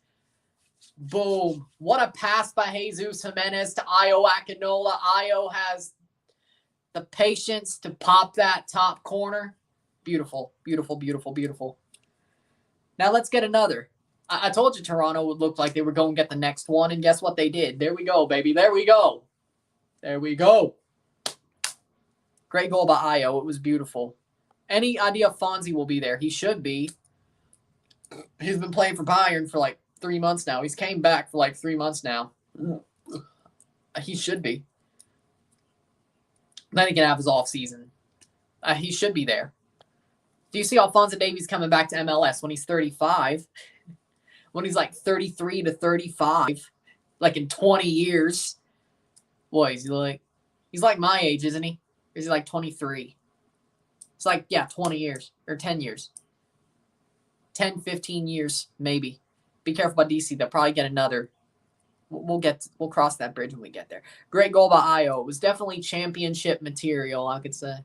Boom. What a pass by Jesus Jimenez to Io Akinola. Io has the patience to pop that top corner. Beautiful, beautiful, beautiful, beautiful. Now let's get another. I told you Toronto would look like they were going to get the next one, and guess what they did? There we go, baby. There we go. There we go. Great goal by Io. It was beautiful. Any idea if Fonzie will be there? He should be. He's been playing for Bayern for like 3 months now. He's came back for like 3 months now. He should be. Then he can have his off season. He should be there. Do you see Alphonso Davies coming back to MLS when he's 35? When he's like 33 to 35, like in 20 years. Boy, he's like my age, isn't he? Or is he like 23? It's like, yeah, 20 years or 10 years. 10, 15 years, maybe. Be careful about DC. They'll probably get another. We'll cross that bridge when we get there. Great goal by Io. It was definitely championship material, I could say.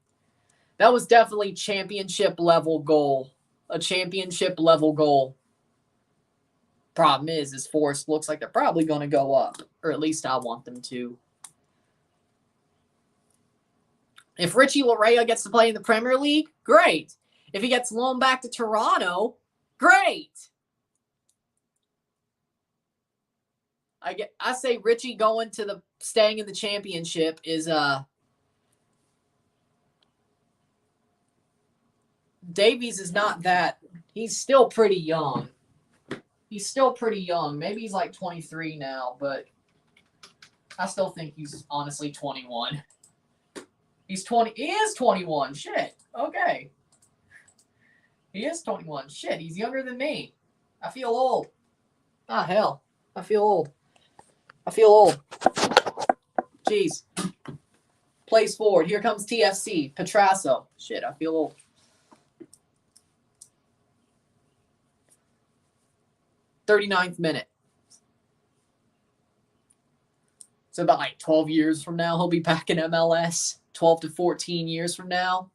That was definitely championship level goal. A championship level goal. Problem is Forest looks like they're probably going to go up. Or at least I want them to. If Richie Laryea gets to play in the Premier League, great. If he gets loaned back to Toronto, great. I say Richie staying in the championship is Davies is not that. He's still pretty young. Maybe he's like 23 now, but I still think he's honestly 21. He's 20. He is 21. Shit. Okay. He is 21. Shit, he's younger than me. I feel old. Ah, hell. I feel old. Jeez. Plays forward. Here comes TFC. Petrasso. Shit, I feel old. .39th minute. So about like 12 years from now, he'll be back in MLS. 12 to 14 years from now.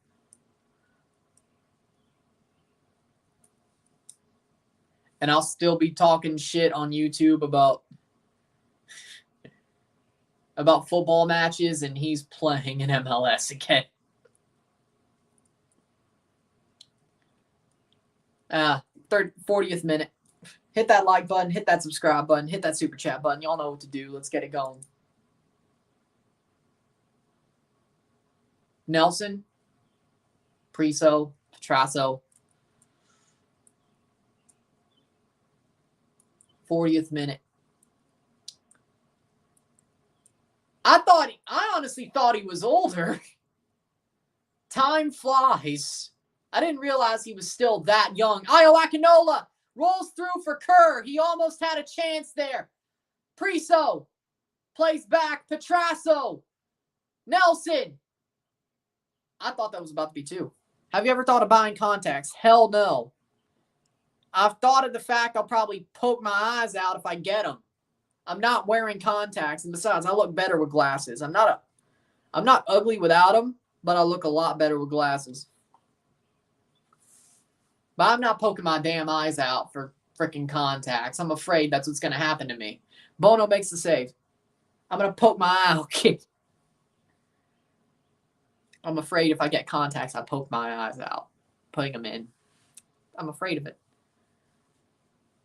And I'll still be talking shit on YouTube about football matches, and he's playing in MLS again. 40th minute. Hit that like button, hit that subscribe button, hit that super chat button. Y'all know what to do. Let's get it going. Nelson, Priso, Petrasso. 40th minute. I honestly thought he was older. Time flies. I didn't realize he was still that young. Io Akinola rolls through for Kerr. He almost had a chance there. Priso plays back. Petrasso. Nelson. I thought that was about to be 2. Have you ever thought of buying contacts? Hell no. I've thought of the fact I'll probably poke my eyes out if I get them. I'm not wearing contacts, and besides, I look better with glasses. I'm not ugly without them, but I look a lot better with glasses. But I'm not poking my damn eyes out for freaking contacts. I'm afraid that's what's going to happen to me. Bono makes the save. I'm going to poke my eye out, kid. I'm afraid if I get contacts, I poke my eyes out, putting them in. I'm afraid of it.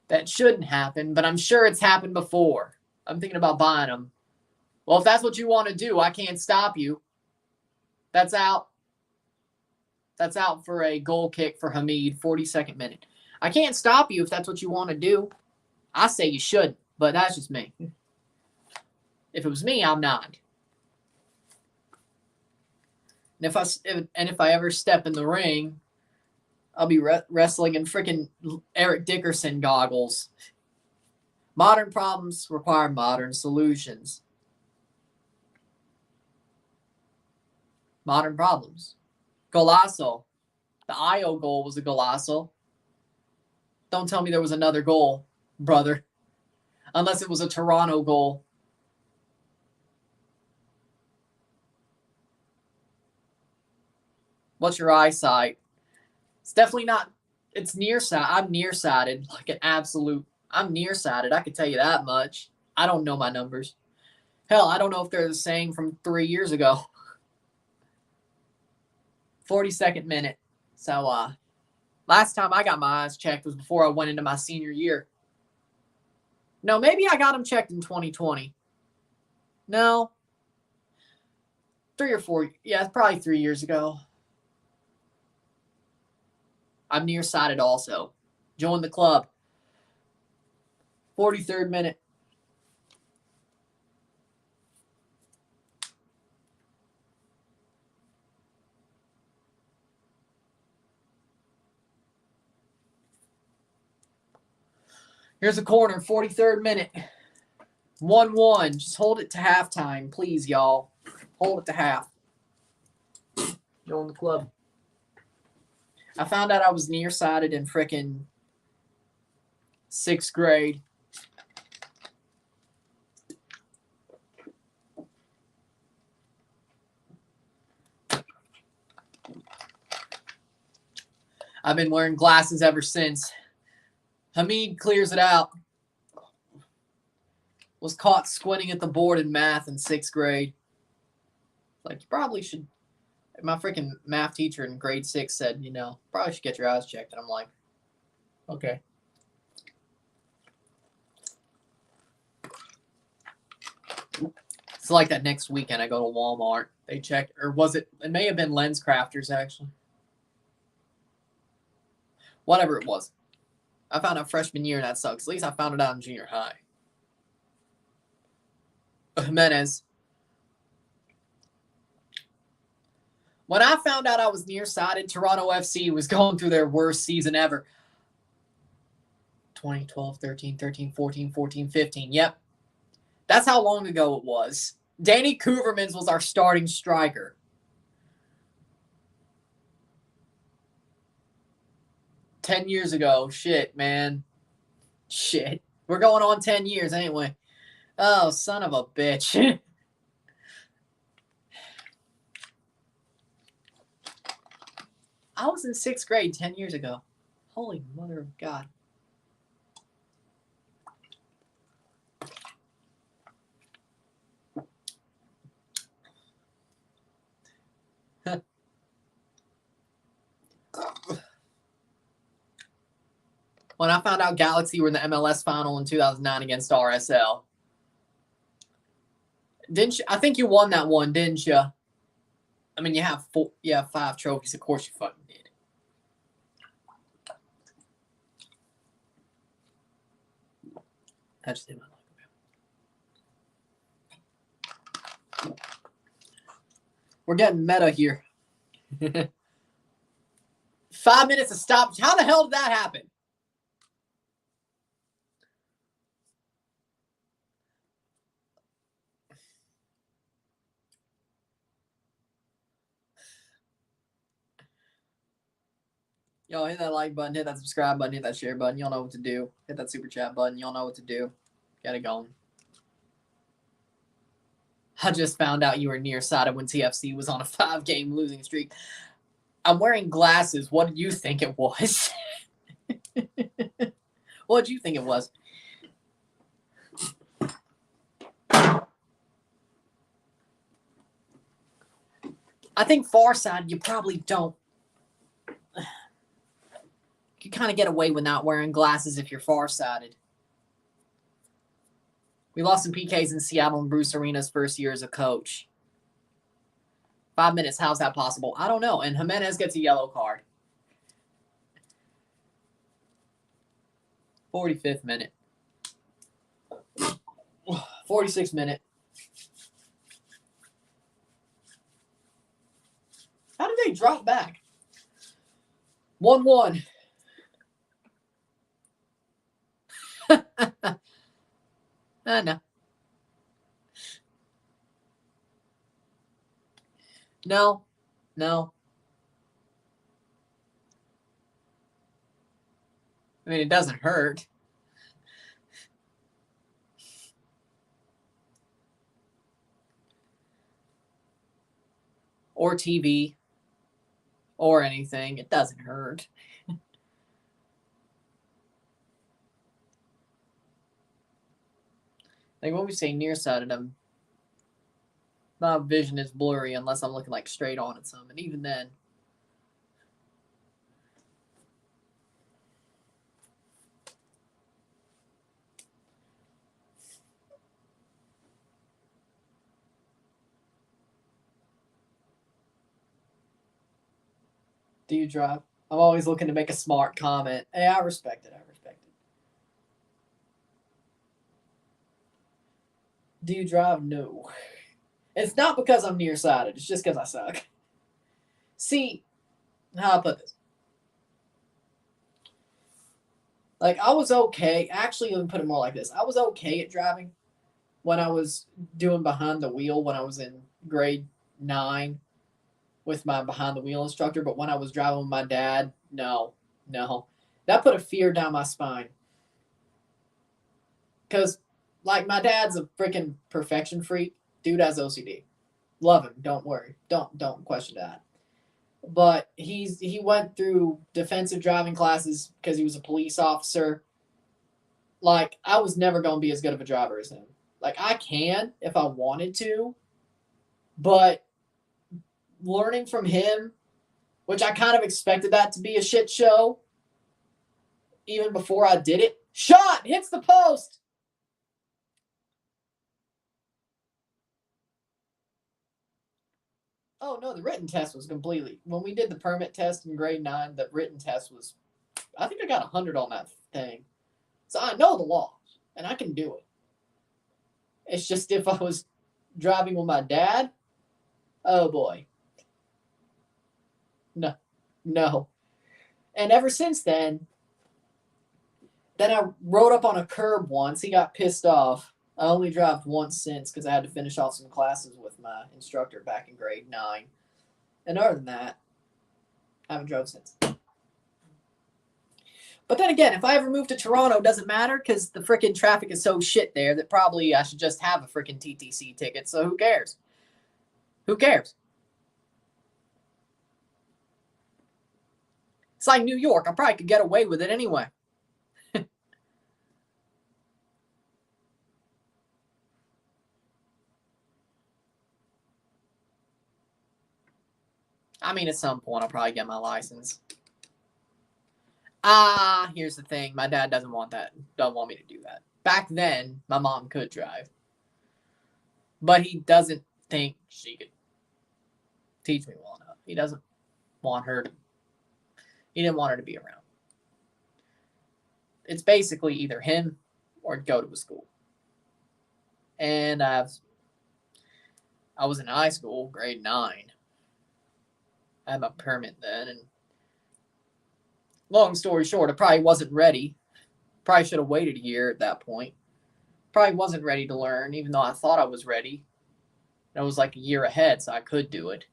That shouldn't happen, but I'm sure it's happened before. I'm thinking about buying them. Well, if that's what you want to do, I can't stop you. That's out. That's out for a goal kick for Hamid, 42nd minute. I can't stop you if that's what you want to do. I say you shouldn't, but that's just me. If it was me, I'm not. And if I ever step in the ring, I'll be wrestling in freaking Eric Dickerson goggles. Modern problems require modern solutions. Modern problems. Golazo. The Io goal was a golazo. Don't tell me there was another goal, brother. Unless it was a Toronto goal. What's your eyesight? It's definitely not. It's nearsighted. I'm nearsighted. Like an absolute. I'm nearsighted. I can tell you that much. I don't know my numbers. Hell, I don't know if they're the same from 3 years ago. 42nd minute. So, last time I got my eyes checked was before I went into my senior year. No, maybe I got them checked in 2020. No. 3 or 4. Yeah, it's probably 3 years ago. I'm nearsighted also. Join the club. 43rd minute. Here's a corner, 43rd minute. 1-1. Just hold it to halftime, please, y'all. Hold it to half. Join the club. I found out I was nearsighted in frickin' 6th grade. I've been wearing glasses ever since. Hamid clears it out. Was caught squinting at the board in math in 6th grade. Like, you probably should. My freaking math teacher in grade 6 said, you know, probably should get your eyes checked. And I'm like, okay. It's like that next weekend I go to Walmart. They checked, or was it? It may have been Lens Crafters, actually. Whatever it was. I found out freshman year, and that sucks. At least I found it out in junior high. Jimenez. When I found out I was nearsighted, Toronto FC was going through their worst season ever. 2012, 13, 13, 14, 14, 15. Yep. That's how long ago it was. Danny Kouvermans was our starting striker. $10 years ago. Shit, man. Shit. We're going on 10 years anyway. Oh, son of a bitch. I was in 6th grade 10 years ago. Holy mother of God. When I found out Galaxy were in the MLS final in 2009 against RSL. Didn't you? I think you won that one, didn't you? I mean, you have 5 trophies. Of course you fucking did. I just did my luck. We're getting meta here. 5 minutes of stoppage. How the hell did that happen? Yo, hit that like button, hit that subscribe button, hit that share button. Y'all know what to do. Hit that super chat button. Y'all know what to do. Get it going. I just found out you were nearsighted when TFC was on a 5-game losing streak. I'm wearing glasses. What did you think it was? What did you think it was? I think farsighted, you probably don't. You kind of get away with not wearing glasses if you're farsighted. We lost some PKs in Seattle and Bruce Arena's first year as a coach. 5 minutes, how's that possible? I don't know. And Jimenez gets a yellow card. 45th minute. 46th minute. How did they drop back? 1-1. No. No. I mean, it doesn't hurt. Or TV. Or anything. It doesn't hurt. Like when we say nearsighted, my vision is blurry unless I'm looking like straight on at some. And even then. Do you drive? I'm always looking to make a smart comment. Hey, I respect it. Do you drive? No. It's not because I'm nearsighted. It's just because I suck. See, how I put this. Like, I was okay. Actually, let me put it more like this. I was okay at driving when I was doing behind the wheel when I was in grade 9 with my behind the wheel instructor. But when I was driving with my dad, no, no. That put a fear down my spine. Because, like, my dad's a freaking perfection freak. Dude has OCD. Love him. Don't worry. Don't question that. But he went through defensive driving classes because he was a police officer. Like, I was never going to be as good of a driver as him. Like, I can if I wanted to, but learning from him, which I kind of expected that to be a shit show even before I did it. Shot hits the post. Oh no, the written test was completely. When we did the permit test in grade 9, the written test was. I think I got 100 on that thing. So I know the laws and I can do it. It's just if I was driving with my dad, oh boy. No, no. And ever since then I rode up on a curb once. He got pissed off. I only drive once since because I had to finish off some classes with my instructor back in grade 9. And other than that, I haven't drove since. But then again, if I ever move to Toronto, it doesn't matter because the freaking traffic is so shit there that probably I should just have a freaking TTC ticket. So who cares? Who cares? It's like New York. I probably could get away with it anyway. I mean, at some point, I'll probably get my license. Here's the thing. My dad doesn't want that. Don't want me to do that. Back then, my mom could drive. But he doesn't think she could teach me well enough. He doesn't want her to. He didn't want her to be around. It's basically either him or go to a school. And I was in high school, grade 9. I had my permit then, and long story short, I probably wasn't ready. Probably should have waited a year at that point. Probably wasn't ready to learn, even though I thought I was ready. I was like a year ahead, so I could do it.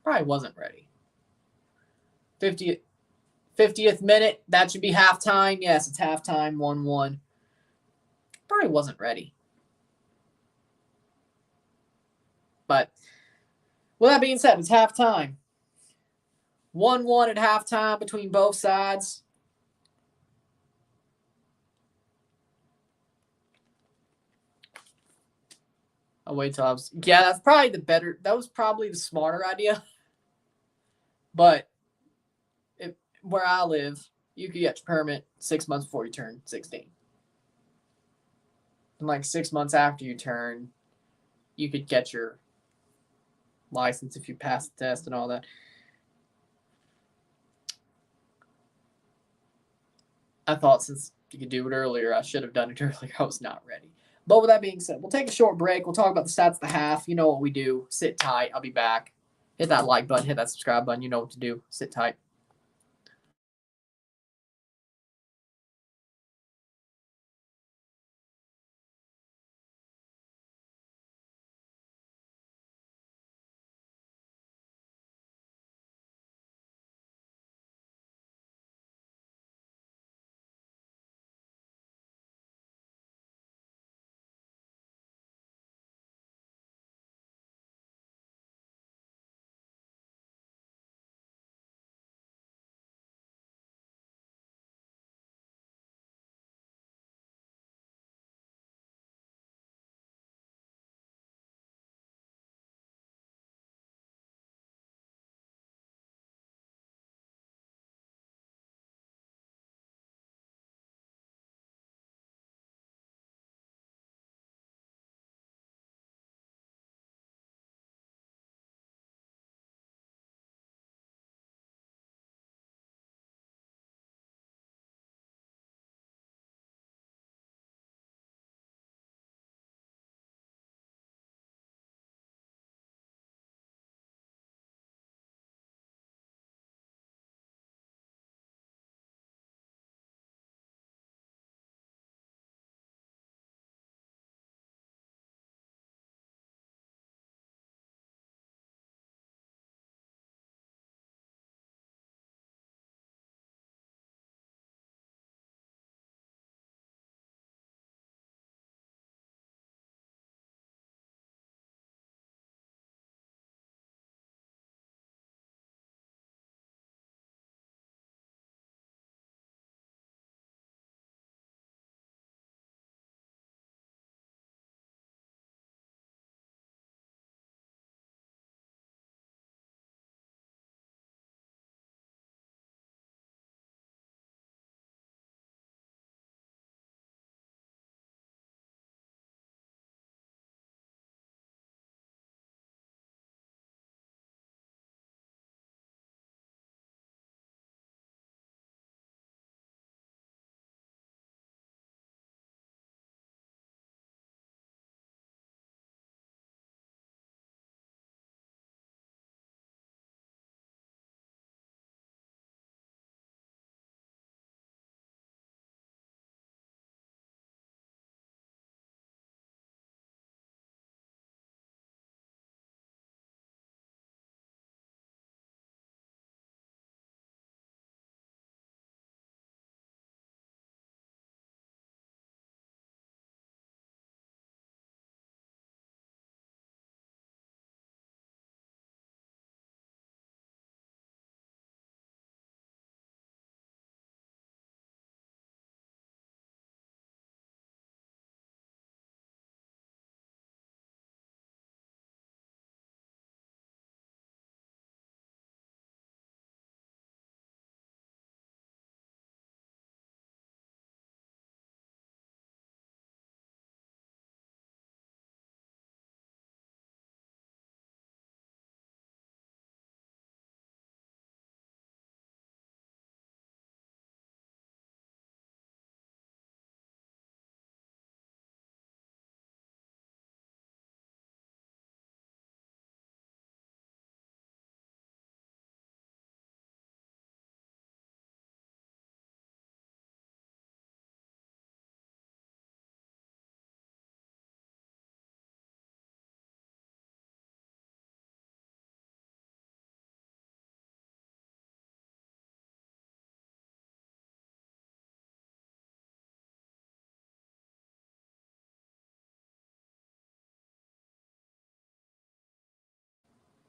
Probably wasn't ready. 50th minute, that should be halftime. Yes, it's halftime, 1-1. Probably wasn't ready. But with that being said, it's halftime. 1-1 at halftime between both sides. I'll wait till I was. Yeah, that's probably the better. That was probably the smarter idea. But where I live, you could get your permit 6 months before you turn 16. And like 6 months after you turn, you could get your license if you pass the test and all that. I thought since you could do it earlier, I should have done it earlier. I was not ready. But with that being said, we'll take a short break. We'll talk about the stats of the half. You know what we do. Sit tight. I'll be back. Hit that like button. Hit that subscribe button. You know what to do. Sit tight.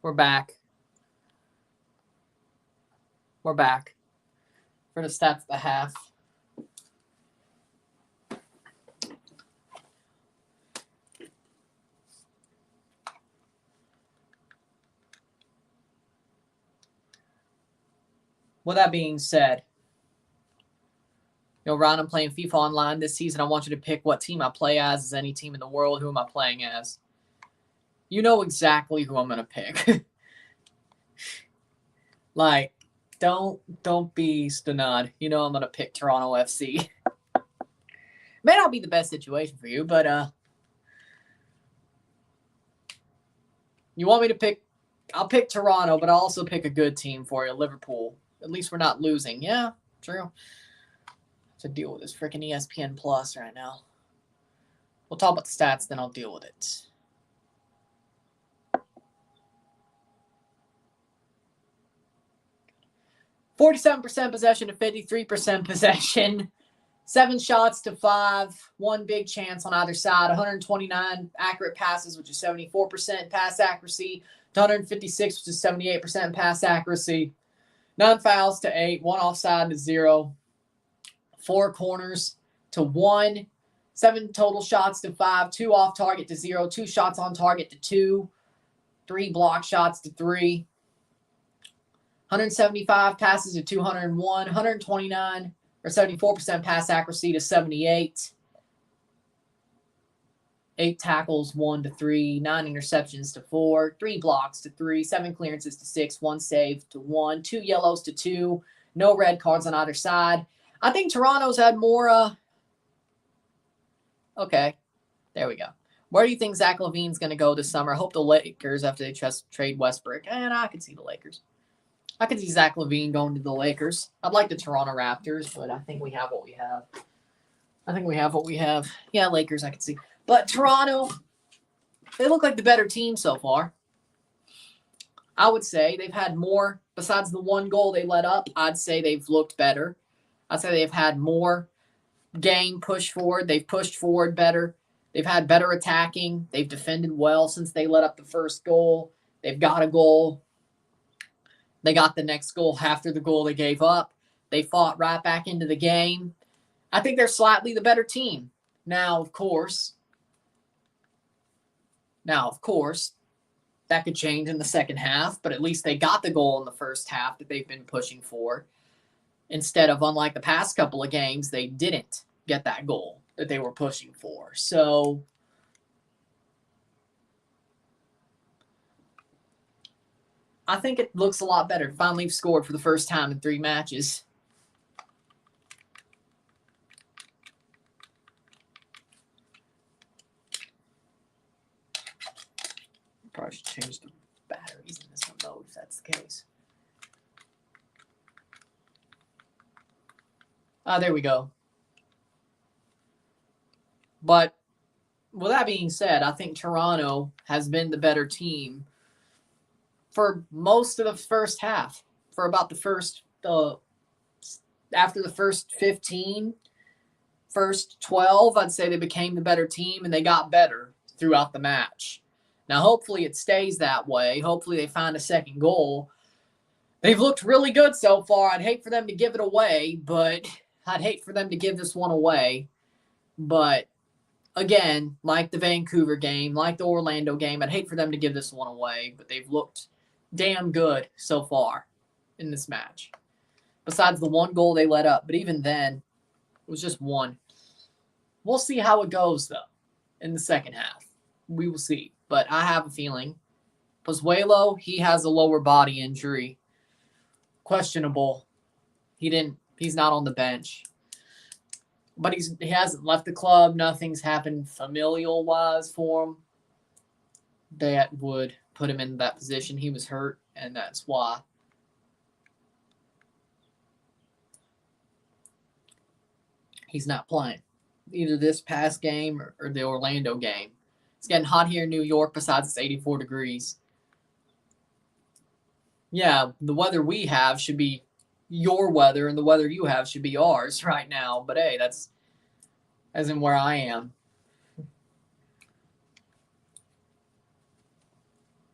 We're back. We're back for the stats of the half. With that being said, Ron, I'm playing FIFA Online this season. I want you to pick what team I play as any team in the world. Who am I playing as? You know exactly who I'm going to pick. Like, don't be stunad. You know I'm going to pick Toronto FC. May not be the best situation for you, but you want me to pick? I'll pick Toronto, but I'll also pick a good team for you, Liverpool. At least we're not losing. Yeah, true. To deal with this freaking ESPN Plus right now. We'll talk about the stats, then I'll deal with it. %47 possession to 53% possession. 7 shots to 5. 1 big chance on either side. 129 accurate passes, which is 74% pass accuracy. To 156, which is 78% pass accuracy. 9 fouls to 8. 1 offside to 0. 4 corners to 1. 7 total shots to 5. 2 off target to 0. 2 shots on target to 2. 3 block shots to 3. 175 passes to 201. 129 or 74% pass accuracy to 78. 8 tackles, 1 to 3. 9 interceptions to 4. 3 blocks to 3. 7 clearances to 6. 1 save to 1. 2 yellows to 2. No red cards on either side. I think Toronto's had more. Okay, there we go. Where do you think Zach LaVine's going to go this summer? I hope the Lakers after they trade Westbrook. And I could see the Lakers. I could see Zach LaVine going to the Lakers. I'd like the Toronto Raptors, but I think we have what we have. Yeah, Lakers I could see. But Toronto, they look like the better team so far. I would say they've had more, besides the 1 goal they let up, I'd say they've looked better. I'd say they've had more game push forward. They've pushed forward better. They've had better attacking. They've defended well since they let up the first goal. They've got a goal. They got the next goal after the goal they gave up. They fought right back into the game. I think they're slightly the better team. Now, of course, that could change in the second half, but at least they got the goal in the first half that they've been pushing for. Instead of, unlike the past couple of games, they didn't get that goal that they were pushing for. So I think it looks a lot better. Finally, we've scored for the first time in 3 matches. Probably should change the batteries in this remote if that's the case. There we go. But with that being said, I think Toronto has been the better team for most of the first half. For about the first, after the first 15, first 12, I'd say they became the better team and they got better throughout the match. Now, hopefully it stays that way. Hopefully they find a second goal. They've looked really good so far. I'd hate for them to give it away, but I'd hate for them to give this one away. But again, like the Vancouver game, like the Orlando game, I'd hate for them to give this one away, but they've looked damn good so far in this match. Besides the 1 goal they let up, but even then, it was just 1. We'll see how it goes, though, in the second half. We will see. But I have a feeling Pozuelo, he has a lower body injury. Questionable. He's not on the bench. But he hasn't left the club. Nothing's happened familial-wise for him that would put him in that position. He was hurt, and that's why. He's not playing. Either this past game or the Orlando game. It's getting hot here in New York, besides it's 84 degrees. Yeah, the weather we have should be your weather, and the weather you have should be ours right now. But hey, that's as in where I am.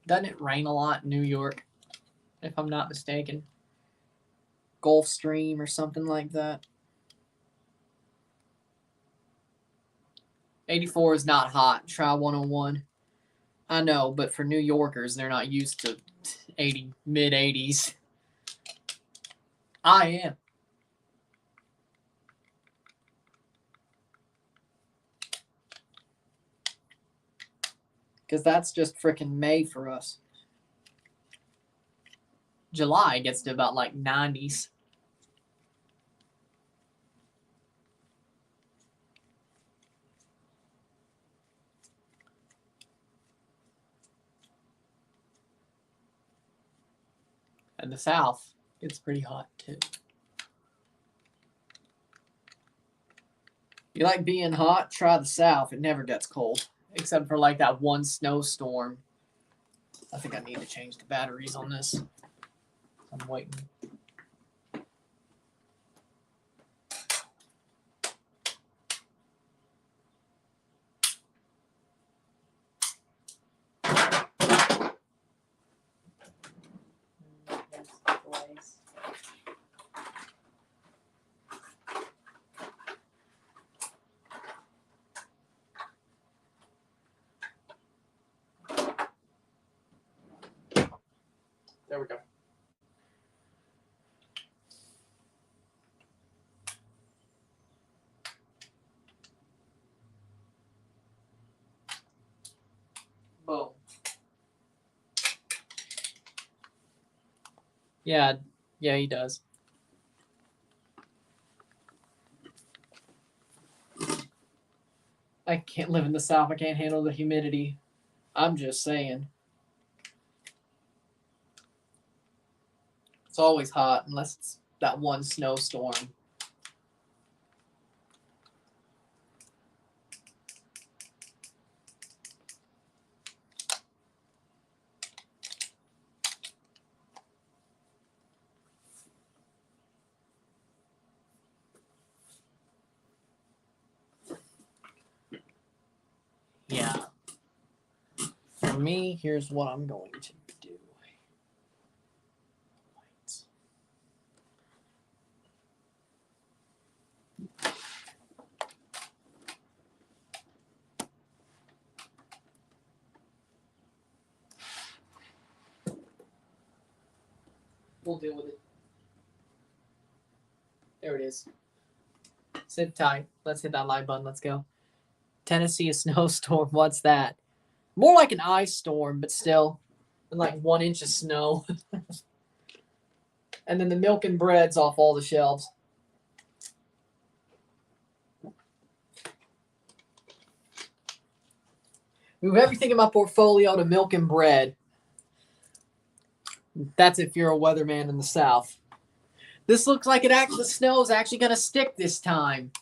Doesn't it rain a lot in New York, if I'm not mistaken? Gulf Stream or something like that. 84 is not hot. Try 101. I know, but for New Yorkers, they're not used to mid 80s. I am. Because that's just freaking May for us. July gets to about like 90s. And the South gets pretty hot too. You like being hot? Try the South. It never gets cold. Except for like that one snowstorm. I think I need to change the batteries on this. I'm waiting. There we go. Boom. Yeah, he does. I can't live in the South. I can't handle the humidity. I'm just saying. It's always hot unless it's that one snowstorm. Yeah. For me, here's what I'm going to do. We'll deal with it. There it is. Sit tight. Let's hit that like button. Let's go. Tennessee, a snowstorm. What's that? More like an ice storm, but still. And like 1 inch of snow. And then the milk and bread's off all the shelves. Move everything in my portfolio to milk and bread. That's if you're a weatherman in the South. This looks like the snow is actually going to stick this time.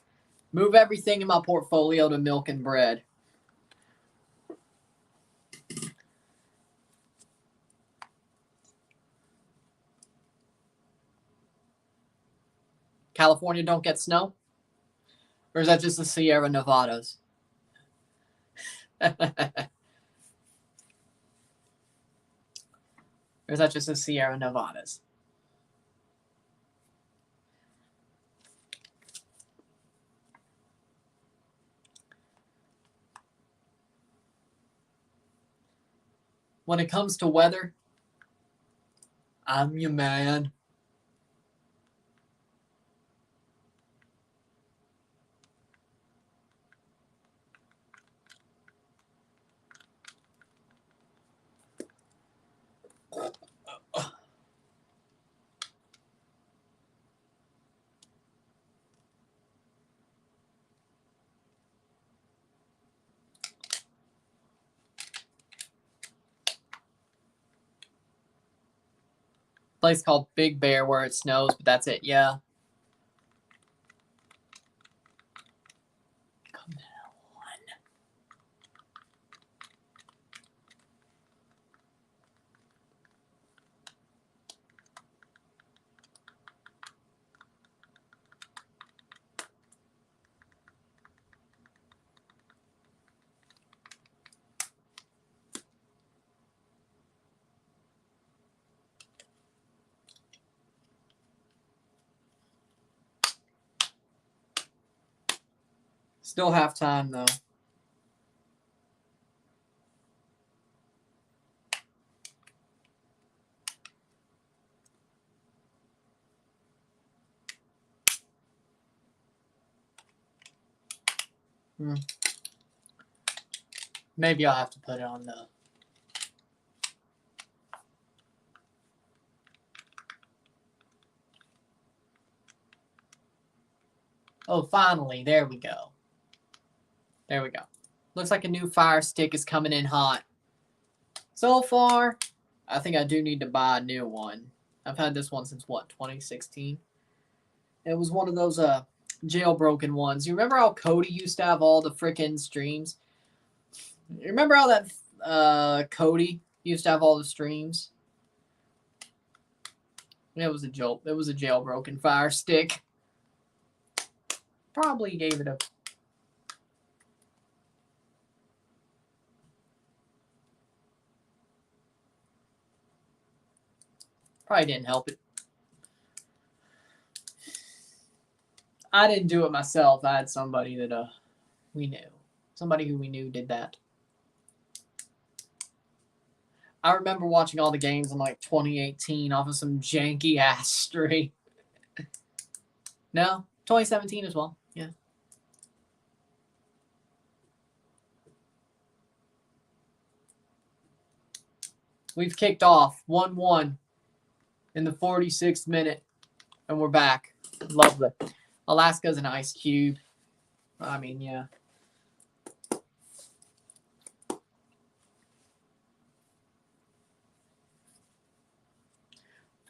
Move everything in my portfolio to milk and bread. California don't get snow? Or is that just the Sierra Nevadas? Or is that just the Sierra Nevadas? When it comes to weather, I'm your man. Place called Big Bear where it snows, but that's it. Yeah. Come on. Still have time, though. Maybe I'll have to put it on the... Oh, finally. There we go. There we go. Looks like a new Fire Stick is coming in hot. So far, I think I do need to buy a new one. I've had this one since, what, 2016? It was one of those jailbroken ones. You remember how Cody used to have all the freaking streams? You remember how that Cody used to have all the streams? It was a jailbroken Fire Stick. Probably gave it a... Probably didn't help it. I didn't do it myself. I had somebody that we knew. Somebody who we knew did that. I remember watching all the games in like 2018 off of some janky ass stream. No, 2017 as well. Yeah. We've kicked off 1-1 in the 46th minute, and we're back. Lovely. Alaska's an ice cube. I mean, yeah.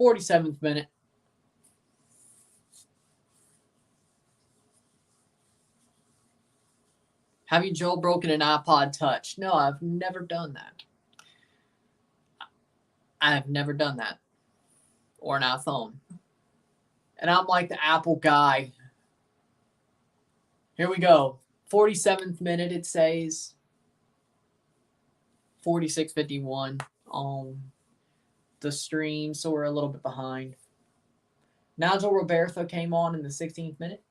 47th minute. Have you jailbroken an iPod Touch? No, I've never done that. I have never done that. Or an iPhone. And I'm like the Apple guy. Here we go. 47th minute, it says. 46:51 on the stream, so we're a little bit behind. Nigel Roberto came on in the 16th minute.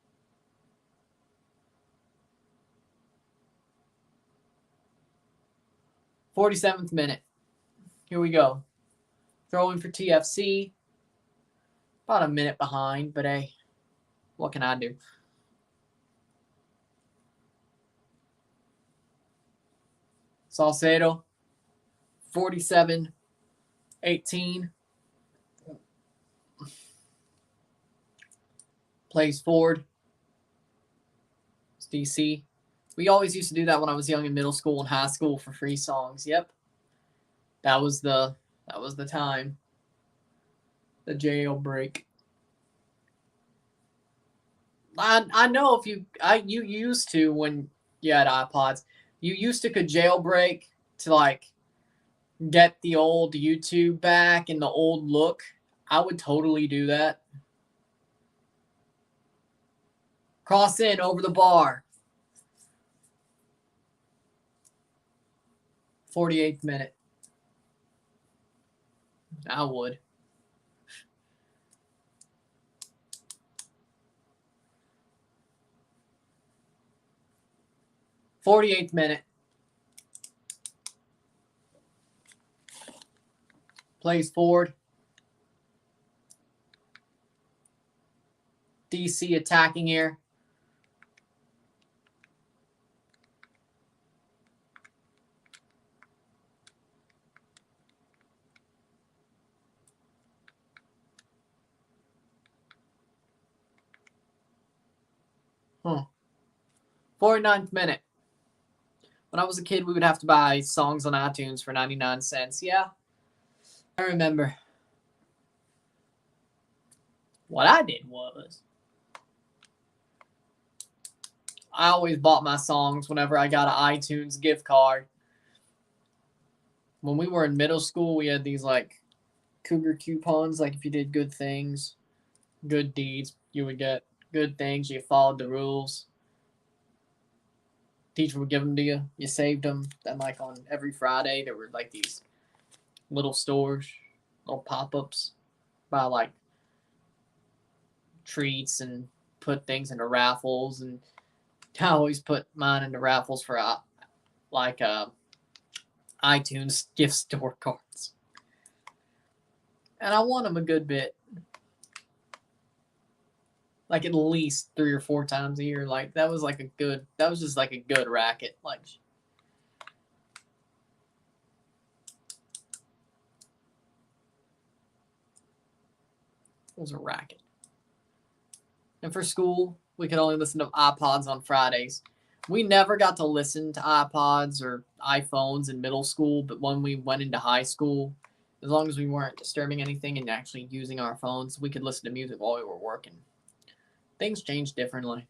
'47th minute. Here we go. Throwing for TFC. About a minute behind, but hey, what can I do? Salcedo. 47-18. Plays forward. It's DC. We always used to do that when I was young in middle school and high school for free songs. Yep. That was the time. The jailbreak. I know if you used to, when you had iPods, you used to could jailbreak to like get the old YouTube back and the old look. I would totally do that. Cross in over the bar. 48th minute. I would. '48th minute. Plays forward. DC attacking here. Huh. 49th minute. When I was a kid, we would have to buy songs on iTunes for 99 cents. Yeah, I remember. What I did was, I always bought my songs whenever I got an iTunes gift card. When we were in middle school, we had these like Cougar coupons. Like if you did good things, good deeds, you would get good things. You followed the rules. Teacher would give them to you. You saved them. Then like on every Friday, there were like these little stores, little pop-ups, buy like treats and put things into raffles, and I always put mine into raffles for like iTunes gift store cards, and I won them a good bit, like at least 3 or 4 times a year. Like that was just like a good racket. Like it was a racket. And for school, we could only listen to iPods on Fridays. We never got to listen to iPods or iPhones in middle school, but when we went into high school, as long as we weren't disturbing anything and actually using our phones, we could listen to music while we were working. Things changed differently.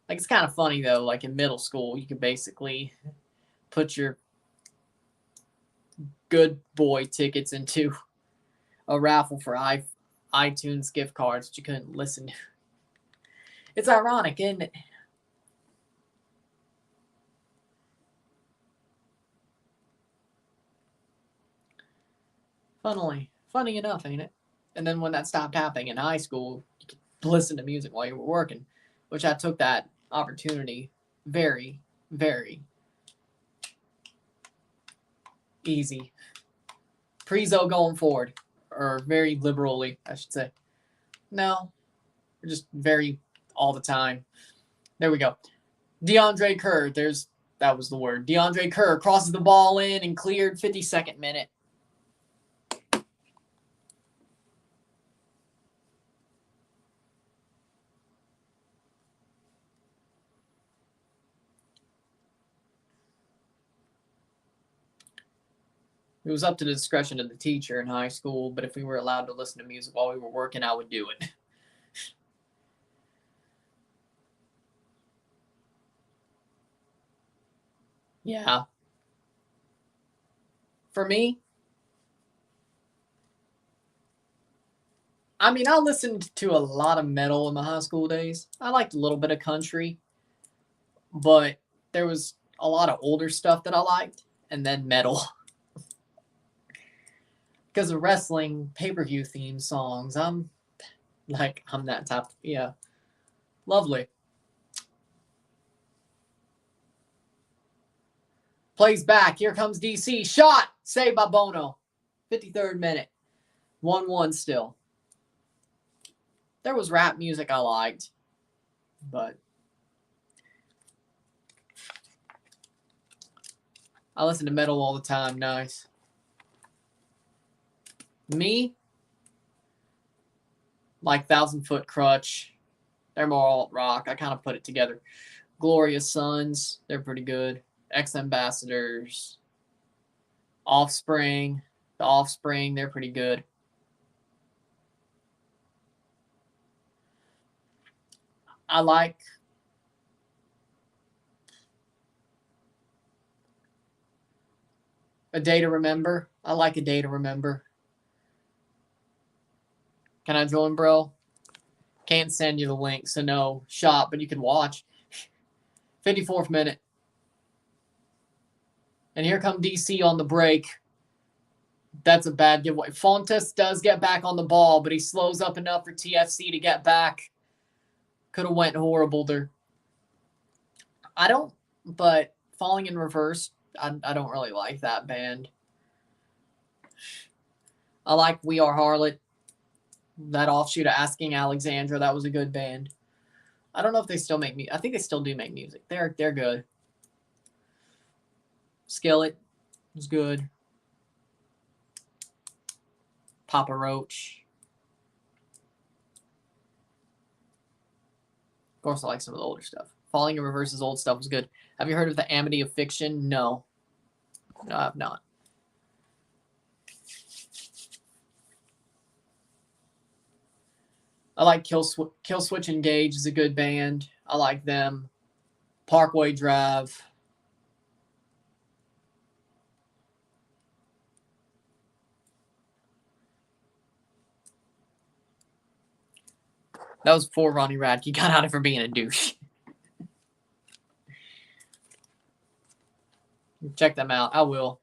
Like, it's kind of funny, though. Like, in middle school, you could basically put your good boy tickets into a raffle for iTunes gift cards that you couldn't listen to. It's ironic, isn't it? Funny enough, ain't it? And then when that stopped happening in high school, you could listen to music while you were working, which I took that opportunity very, very easy. Prezo going forward, or very liberally, I should say. No, just very all the time. There we go. DeAndre Kerr, that was the word. DeAndre Kerr crosses the ball in and cleared 52nd minute. It was up to the discretion of the teacher in high school, but if we were allowed to listen to music while we were working, I would do it. Yeah. For me, I mean, I listened to a lot of metal in my high school days. I liked a little bit of country, but there was a lot of older stuff that I liked, and then metal. Because of wrestling pay-per-view theme songs, I'm that type. Yeah, lovely. Plays back. Here comes DC. Shot. Saved by Bono. 53rd minute. 1-1 still. There was rap music I liked, but I listen to metal all the time. Nice. Me, like 1,000 Foot Crutch. They're more alt rock. I kind of put it together. Glorious Sons. They're pretty good. Ex Ambassadors. Offspring. The Offspring. They're pretty good. I like A Day to Remember. I like A Day to Remember. Can I join, bro? Can't send you the link, so no shot, but you can watch. 54th minute. And here come DC on the break. That's a bad giveaway. Fontes does get back on the ball, but he slows up enough for TFC to get back. Could have went horrible there. But Falling in Reverse, I don't really like that band. I like We Are Harlot. That offshoot of Asking Alexandra, that was a good band. I don't know if they still make music. I think they still do make music. They're good. Skillet was good. Papa Roach. Of course, I like some of the older stuff. Falling in Reverse's old stuff was good. Have you heard of the Amity of Fiction? No. No, I have not. I like Kill Switch Engage is a good band. I like them. Parkway Drive. That was before Ronnie Radke got out of for being a douche. Check them out. I will.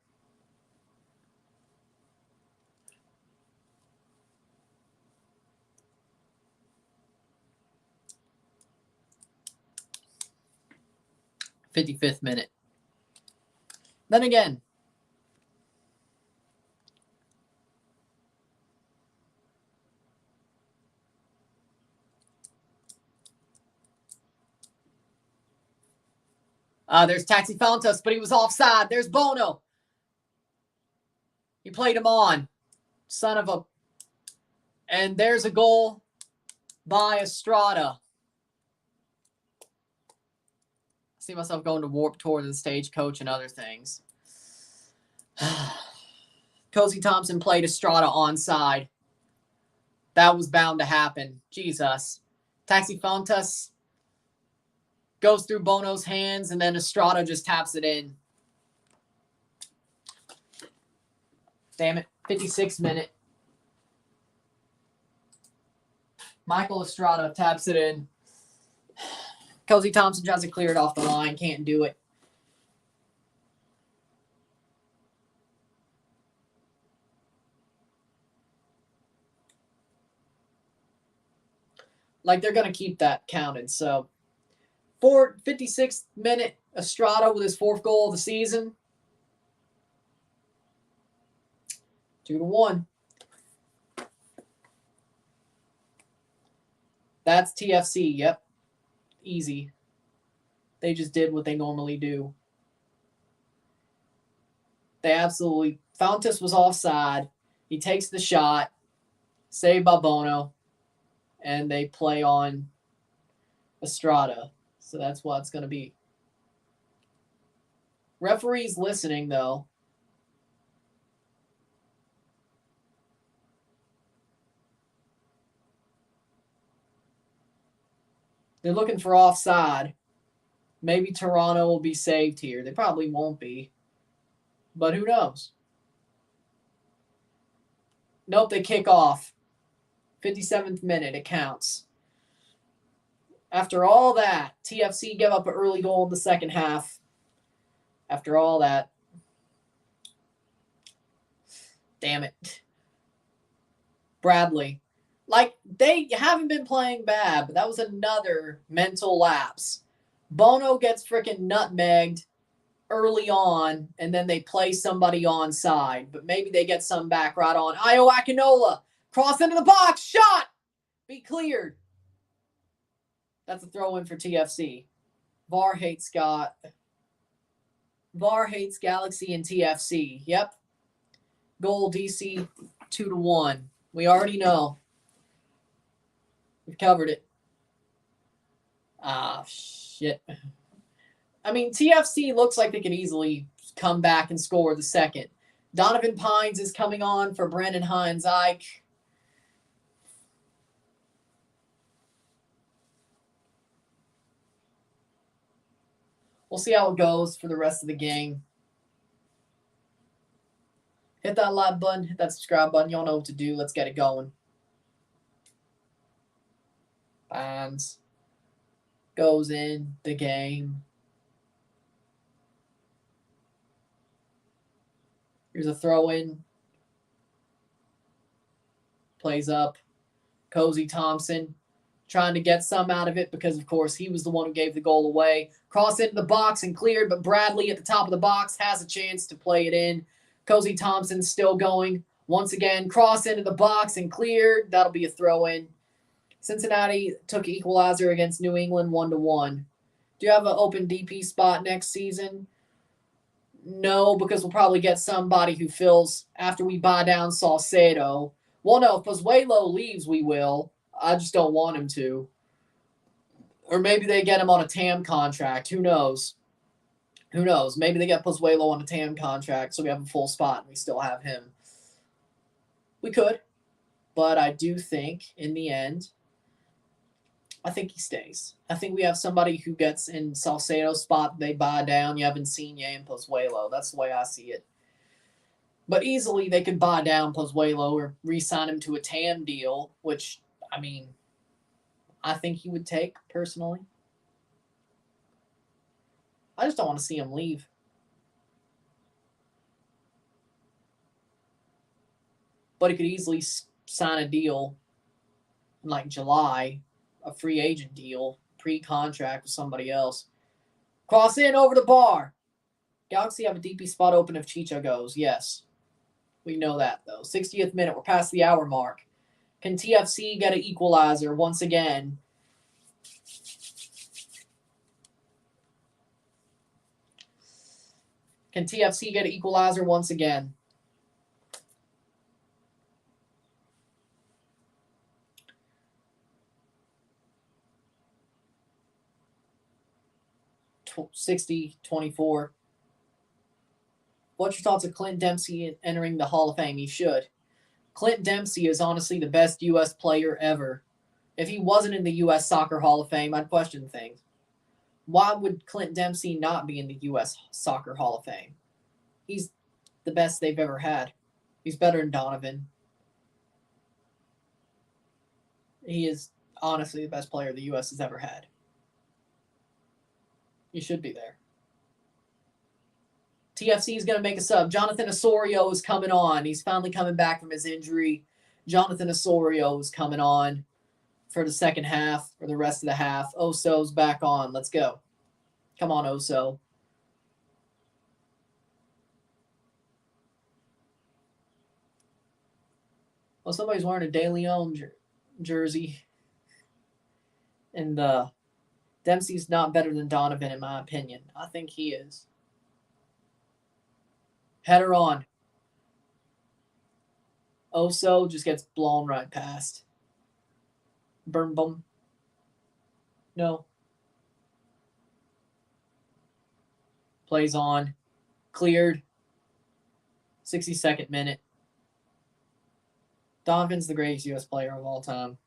55th minute. Then again, there's Taxi Fountas, but he was offside. There's Bono. He played him on. Son of a... And there's a goal by Estrada. I see myself going to Warped Tour to the Stagecoach and other things. Cozy Thompson played Estrada onside. That was bound to happen. Jesus. Taxi Fountas goes through Bono's hands, and then Estrada just taps it in. Damn it. 56th minute. Michael Estrada taps it in. Cozy Thompson tries to clear it off the line. Can't do it. Like, they're going to keep that counted. So, 56th minute, Estrada with his 4th goal of the season. 2-1. That's TFC. Yep. Easy. They just did what they normally do. They absolutely... Fountas was offside. He takes the shot. Saved by Bono. And they play on Estrada. So that's what it's going to be. Referee's listening, though. They're looking for offside. Maybe Toronto will be saved here. They probably won't be. But who knows? Nope, they kick off. 57th minute, it counts. After all that, TFC gave up an early goal in the second half. After all that. Damn it. Bradley. Like, they haven't been playing bad, but that was another mental lapse. Bono gets freaking nutmegged early on, and then they play somebody onside. But maybe they get some back right on. Io Akinola. Cross into the box. Shot. Be cleared. That's a throw-in for TFC. VAR hates Galaxy and TFC. Yep. Goal DC 2-1. We already know. We've covered it. Ah, shit. I mean, TFC looks like they could easily come back and score the second. Donovan Pines is coming on for Brandon Hines-Ike. We'll see how it goes for the rest of the game. Hit that like button. Hit that subscribe button. Y'all know what to do. Let's get it going. Bonds goes in the game. Here's a throw-in. Plays up. Cozy Thompson trying to get some out of it because, of course, he was the one who gave the goal away. Cross into the box and cleared, but Bradley at the top of the box has a chance to play it in. Cozy Thompson still going. Once again, cross into the box and cleared. That'll be a throw-in. Cincinnati took equalizer against New England 1-1. Do you have an open DP spot next season? No, because we'll probably get somebody who fills after we buy down Salcedo. Well, no, if Pozuelo leaves, we will. I just don't want him to. Or maybe they get him on a TAM contract. Who knows? Who knows? Maybe they get Pozuelo on a TAM contract so we have a full spot and we still have him. We could. But I do think, in the end, I think he stays. I think we have somebody who gets in Salcedo's spot. They buy down. You have Insigne and Pozuelo. That's the way I see it. But easily they could buy down Pozuelo or re-sign him to a TAM deal, which, I mean, I think he would take, personally. I just don't want to see him leave. But he could easily sign a deal in, July, a free agent deal, pre-contract with somebody else. Cross in over the bar. Galaxy have a DP spot open if Chicha goes. Yes. We know that, though. 60th minute. We're past the hour mark. Can TFC get an equalizer once again? Can TFC get an equalizer once again? Tw 60-24. What's your thoughts of Clint Dempsey entering the Hall of Fame? He should. Clint Dempsey is honestly the best U.S. player ever. If he wasn't in the U.S. Soccer Hall of Fame, I'd question things. Why would Clint Dempsey not be in the U.S. Soccer Hall of Fame? He's the best they've ever had. He's better than Donovan. He is honestly the best player the U.S. has ever had. He should be there. TFC is going to make a sub. Jonathan Osorio is coming on. He's finally coming back from his injury. Jonathan Osorio is coming on for the second half, or the rest of the half. Oso's back on. Let's go. Come on, Oso. Well, somebody's wearing a De Leon jersey. And Dempsey's not better than Donovan, in my opinion. I think he is. Header on. Oso just gets blown right past. Burn boom. No. Plays on. Cleared. 62nd minute. Donovan's the greatest U.S. player of all time.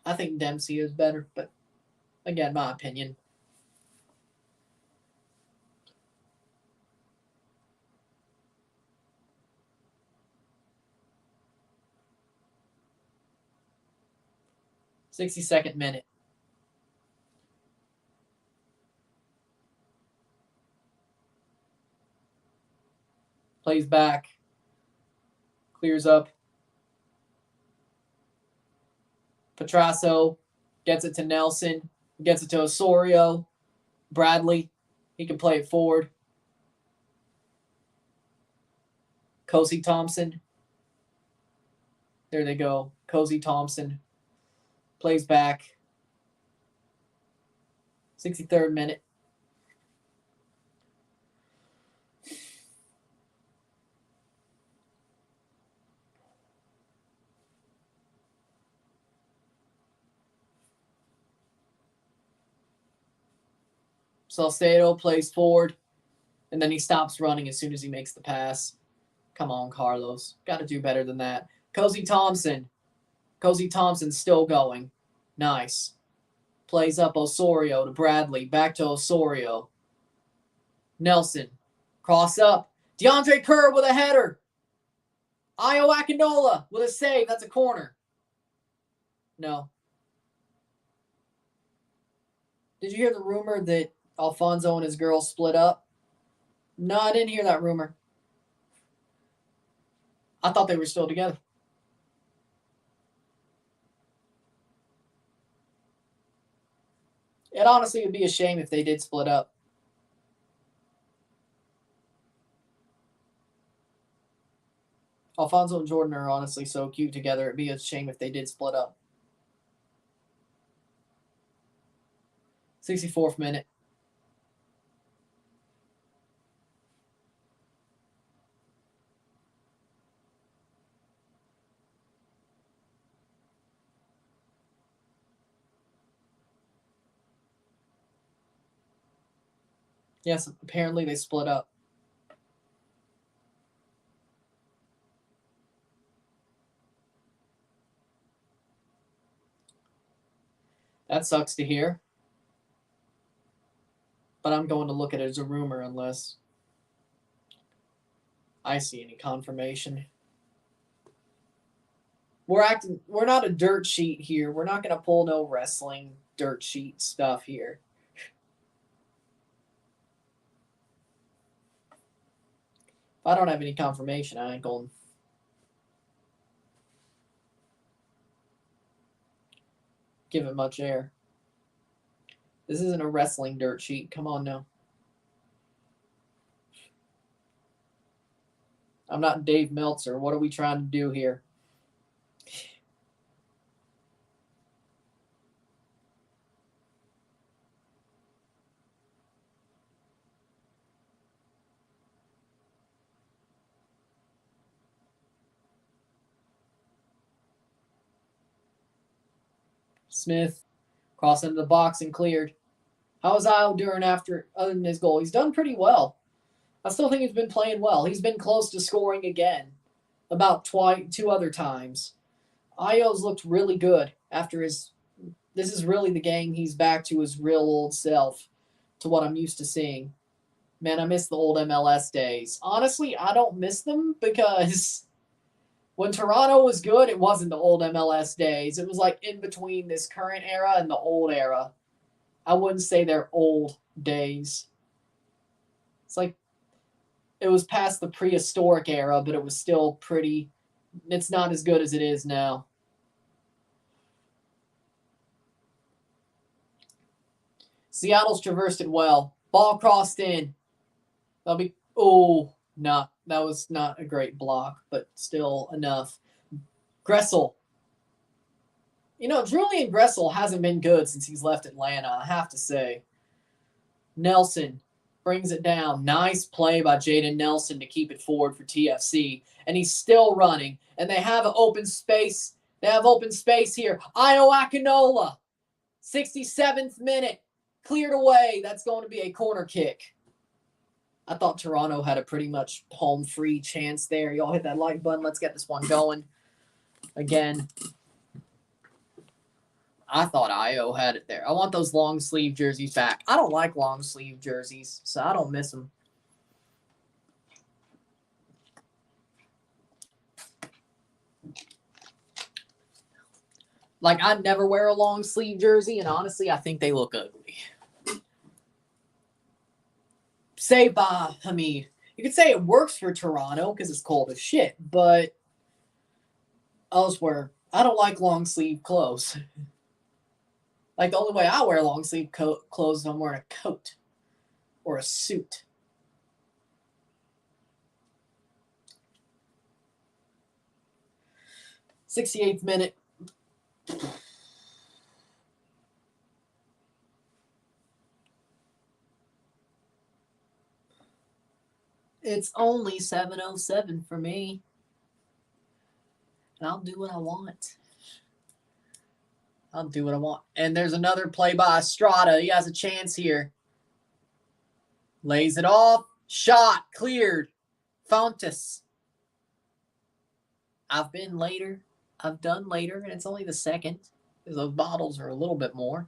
I think Dempsey is better, but again, my opinion. '62nd minute. Plays back. Clears up. Petrasso gets it to Nelson. Gets it to Osorio. Bradley. He can play it forward. Cozy Thompson. There they go. Cozy Thompson. Plays back. 63rd minute. Salcedo plays forward, and then he stops running as soon as he makes the pass. Come on, Carlos. Got to do better than that. Cozy Thompson. Cozy Thompson's still going. Nice. Plays up Osorio to Bradley. Back to Osorio. Nelson. Cross up. DeAndre Kerr with a header. Io Akinola with a save. That's a corner. No. Did you hear the rumor that Alfonso and his girl split up? No, I didn't hear that rumor. I thought they were still together. It honestly would be a shame if they did split up. Alfonso and Jordan are honestly so cute together. It'd be a shame if they did split up. 64th minute. Yes, apparently they split up. That sucks to hear. But I'm going to look at it as a rumor unless I see any confirmation. We're not a dirt sheet here. We're not going to pull no wrestling dirt sheet stuff here. If I don't have any confirmation, I ain't going to give it much air. This isn't a wrestling dirt sheet. Come on now. I'm not Dave Meltzer. What are we trying to do here? Smith crossed into the box and cleared. How is Io doing after other than his goal? He's done pretty well. I still think he's been playing well. He's been close to scoring again about two other times. Io's looked really good after his. This is really the game he's back to his real old self, to what I'm used to seeing. Man, I miss the old MLS days. Honestly, I don't miss them because when Toronto was good, it wasn't the old MLS days. It was like in between this current era and the old era. I wouldn't say they're old days. It's like it was past the prehistoric era, but it was still pretty. It's not as good as it is now. Seattle's traversed it well. Ball crossed in. That'll be. Oh, that was not a great block, but still enough. Gressel. You know, Julian Gressel hasn't been good since he's left Atlanta, I have to say. Nelson brings it down. Nice play by Jaden Nelson to keep it forward for TFC. And he's still running. And they have an open space. They have open space here. Io Akinola. 67th minute. Cleared away. That's going to be a corner kick. I thought Toronto had a pretty much home-free chance there. Y'all hit that like button. Let's get this one going. Again, I thought Io had it there. I want those long sleeve jerseys back. I don't like long sleeve jerseys, so I don't miss them. Like, I never wear a long sleeve jersey, and honestly, I think they look ugly. Saved by Hamid. You could say it works for Toronto because it's cold as shit, but elsewhere, I don't like long sleeve clothes. Like, the only way I wear long sleeve clothes is I'm wearing a coat or a suit. '68th minute. It's only 7:07 for me. And I'll do what I want. I'll do what I want. And there's another play by Estrada. He has a chance here. Lays it off. Shot. Cleared. Fontes. I've been later. I've done later, and it's only the second. Because those bottles are a little bit more.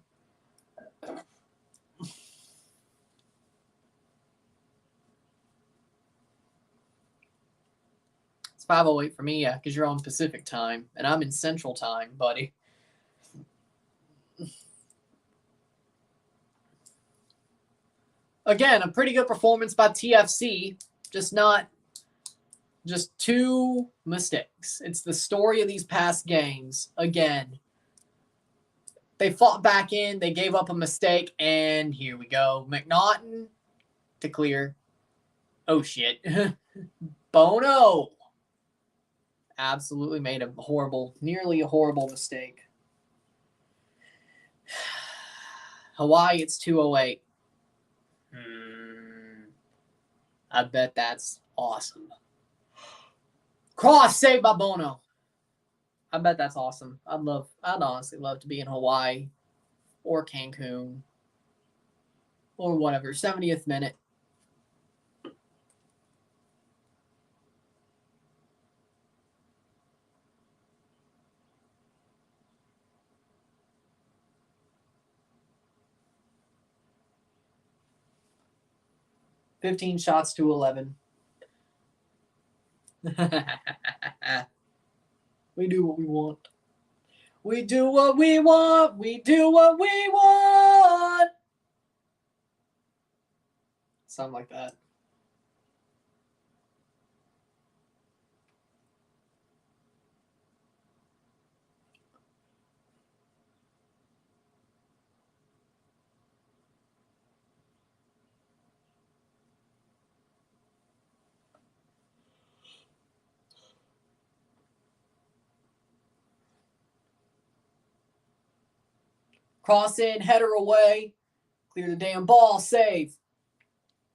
It's 5:08 for me, yeah, because you're on Pacific time, and I'm in Central time, buddy. Again, a pretty good performance by TFC, just two mistakes. It's the story of these past games. Again, they fought back in, they gave up a mistake, and here we go. McNaughton to clear. Oh, shit. Bono absolutely made nearly a horrible mistake. Hawaii, it's 2:08. I bet that's awesome. Cross saved by Bono. I bet that's awesome. I'd honestly love to be in Hawaii or Cancun or whatever. 70th minute. $15 to 11. We do what we want. We do what we want. We do what we want. Something like that. Cross in, header away. Clear the damn ball, save.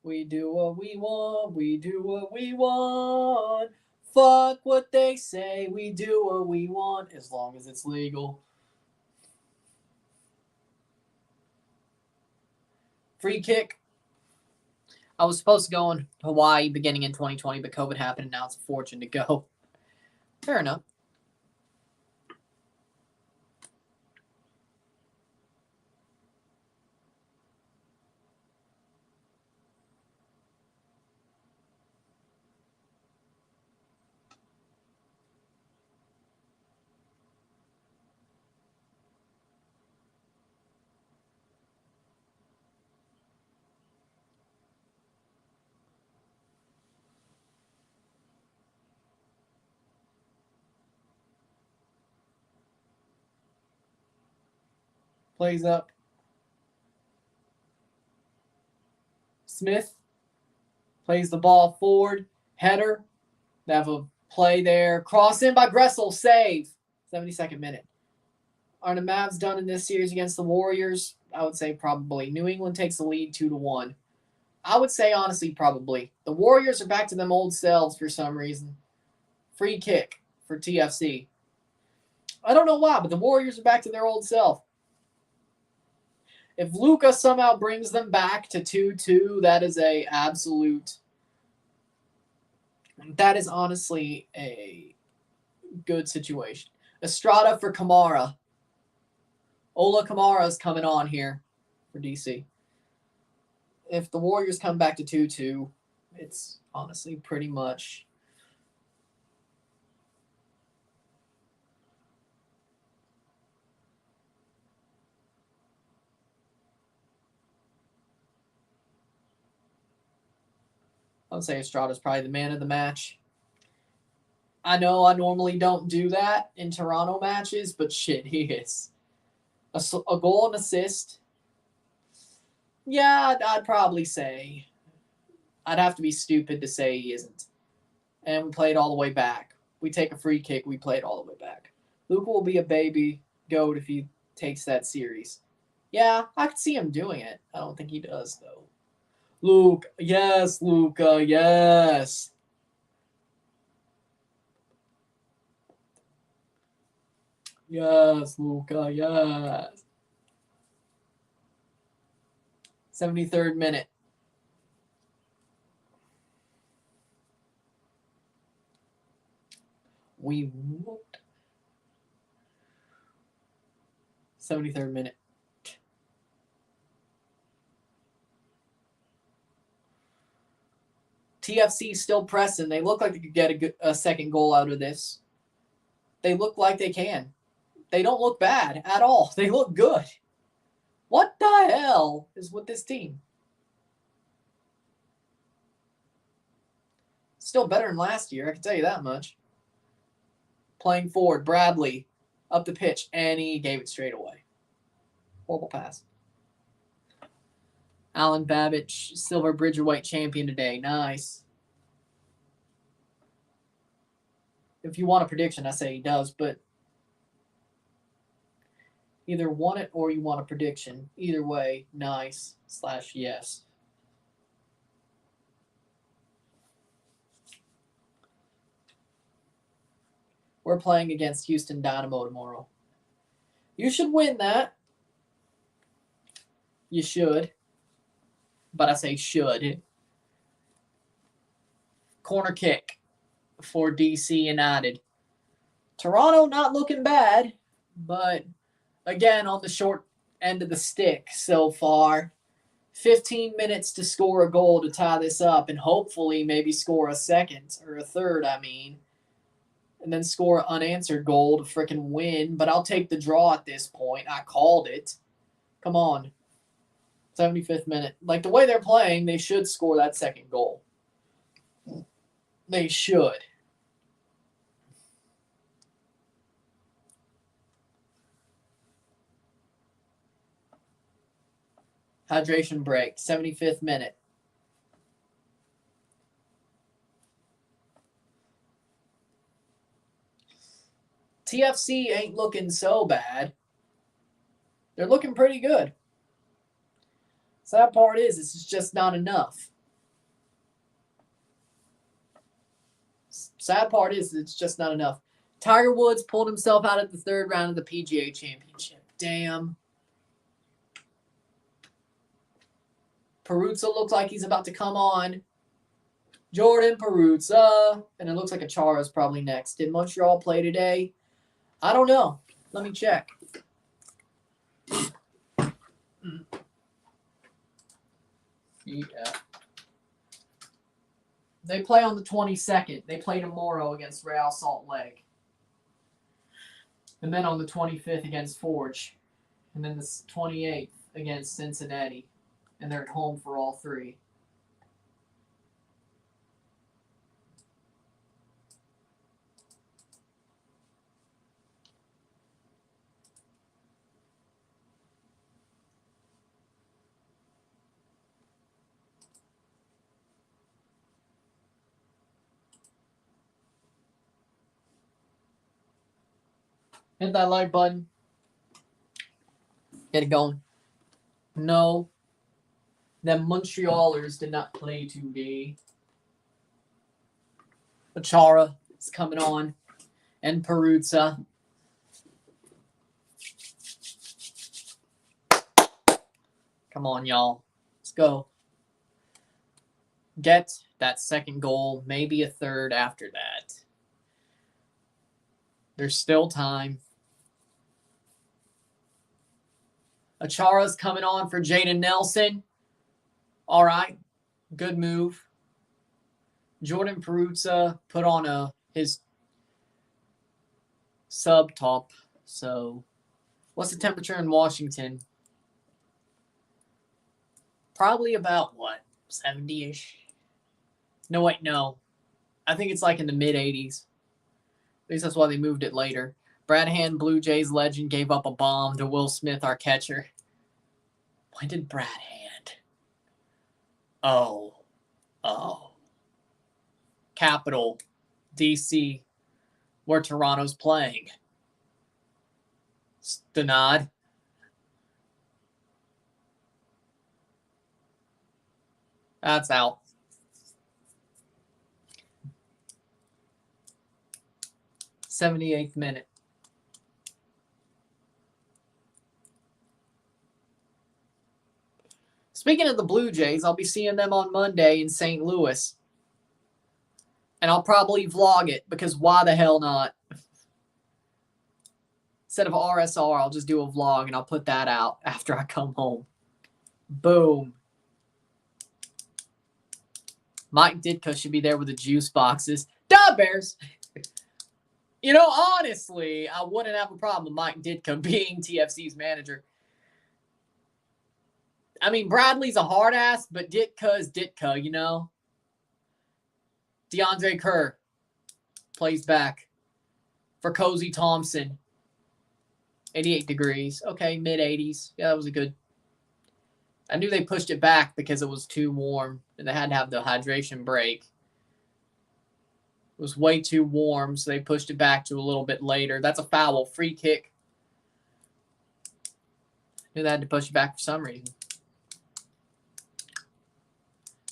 We do what we want, we do what we want. Fuck what they say, we do what we want, as long as it's legal. Free kick. I was supposed to go in Hawaii beginning in 2020, but COVID happened, and now it's a fortune to go. Fair enough. Plays up. Smith plays the ball forward. Header. They have a play there. Cross in by Gressel. Save. 72nd minute. Are the Mavs done in this series against the Warriors? I would say probably. New England takes the lead 2-1. I would say, honestly, probably. The Warriors are back to them old selves for some reason. Free kick for TFC. I don't know why, but the Warriors are back to their old self. If Luka somehow brings them back to 2-2, that is a absolute... That is honestly a good situation. Estrada for Kamara. Ola Kamara is coming on here for DC. If the Warriors come back to 2-2, it's honestly pretty much... I would say Estrada's probably the man of the match. I know I normally don't do that in Toronto matches, but shit, he is. A goal and assist. Yeah, I'd probably say. I'd have to be stupid to say he isn't. And we played all the way back. We take a free kick, we played all the way back. Luka will be a baby goat if he takes that series. Yeah, I could see him doing it. I don't think he does, though. Luke, yes, Luka, yes. Yes, Luka, yes. 73rd minute. We whooped. 73rd minute. TFC still pressing. They look like they could get a second goal out of this. They look like they can. They don't look bad at all. They look good. What the hell is with this team? Still better than last year, I can tell you that much. Playing forward, Bradley up the pitch, and he gave it straight away. Horrible pass. Alan Babbage, silver Bridgerweight champion today. Nice. If you want a prediction, I say he does, but either want it or you want a prediction. Either way, nice / yes. We're playing against Houston Dynamo tomorrow. You should win that. You should. But I say should. Corner kick for DC United. Toronto not looking bad, but again on the short end of the stick so far. 15 minutes to score a goal to tie this up and hopefully maybe score a second or a third, and then score an unanswered goal to frickin' win. But I'll take the draw at this point. I called it. Come on. 75th minute. Like, the way they're playing, they should score that second goal. They should. Hydration break. 75th minute. TFC ain't looking so bad. They're looking pretty good. Sad part is, it's just not enough. Sad part is, it's just not enough. Tiger Woods pulled himself out of the third round of the PGA Championship. Damn. Peruzza looks like he's about to come on. Jordan Peruzza. And it looks like Achara's probably next. Did Montreal play today? I don't know. Let me check. Yeah. They play on the 22nd. They play tomorrow against Real Salt Lake. And then on the 25th against Forge. And then the 28th against Cincinnati. And they're at home for all three. Hit that like button. Get it going. No. The Montrealers did not play today. Achara is coming on. And Peruzza. Come on, y'all. Let's go. Get that second goal. Maybe a third after that. There's still time. Achara's coming on for Jaden Nelson. All right. Good move. Jordan Peruzza put on his sub top. So, what's the temperature in Washington? Probably about, what, 70-ish? No, wait, no. I think it's like in the mid-80s. At least that's why they moved it later. Brad Hand, Blue Jays legend, gave up a bomb to Will Smith, our catcher. When did Brad Hand? Oh. Capital, D.C., where Toronto's playing. The nod. That's out. '78th minute. Speaking of the Blue Jays, I'll be seeing them on Monday in St. Louis. And I'll probably vlog it, because why the hell not? Instead of RSR, I'll just do a vlog, and I'll put that out after I come home. Boom. Mike Ditka should be there with the juice boxes. Duh, Bears! You know, honestly, I wouldn't have a problem with Mike Ditka being TFC's manager. I mean, Bradley's a hard ass, but Ditka is Ditka, you know? DeAndre Kerr plays back for Cozy Thompson. 88 degrees. Okay, mid-80s. Yeah, that was a good. I knew they pushed it back because it was too warm, and they had to have the hydration break. It was way too warm, so they pushed it back to a little bit later. That's a foul. Free kick. Knew they had to push it back for some reason.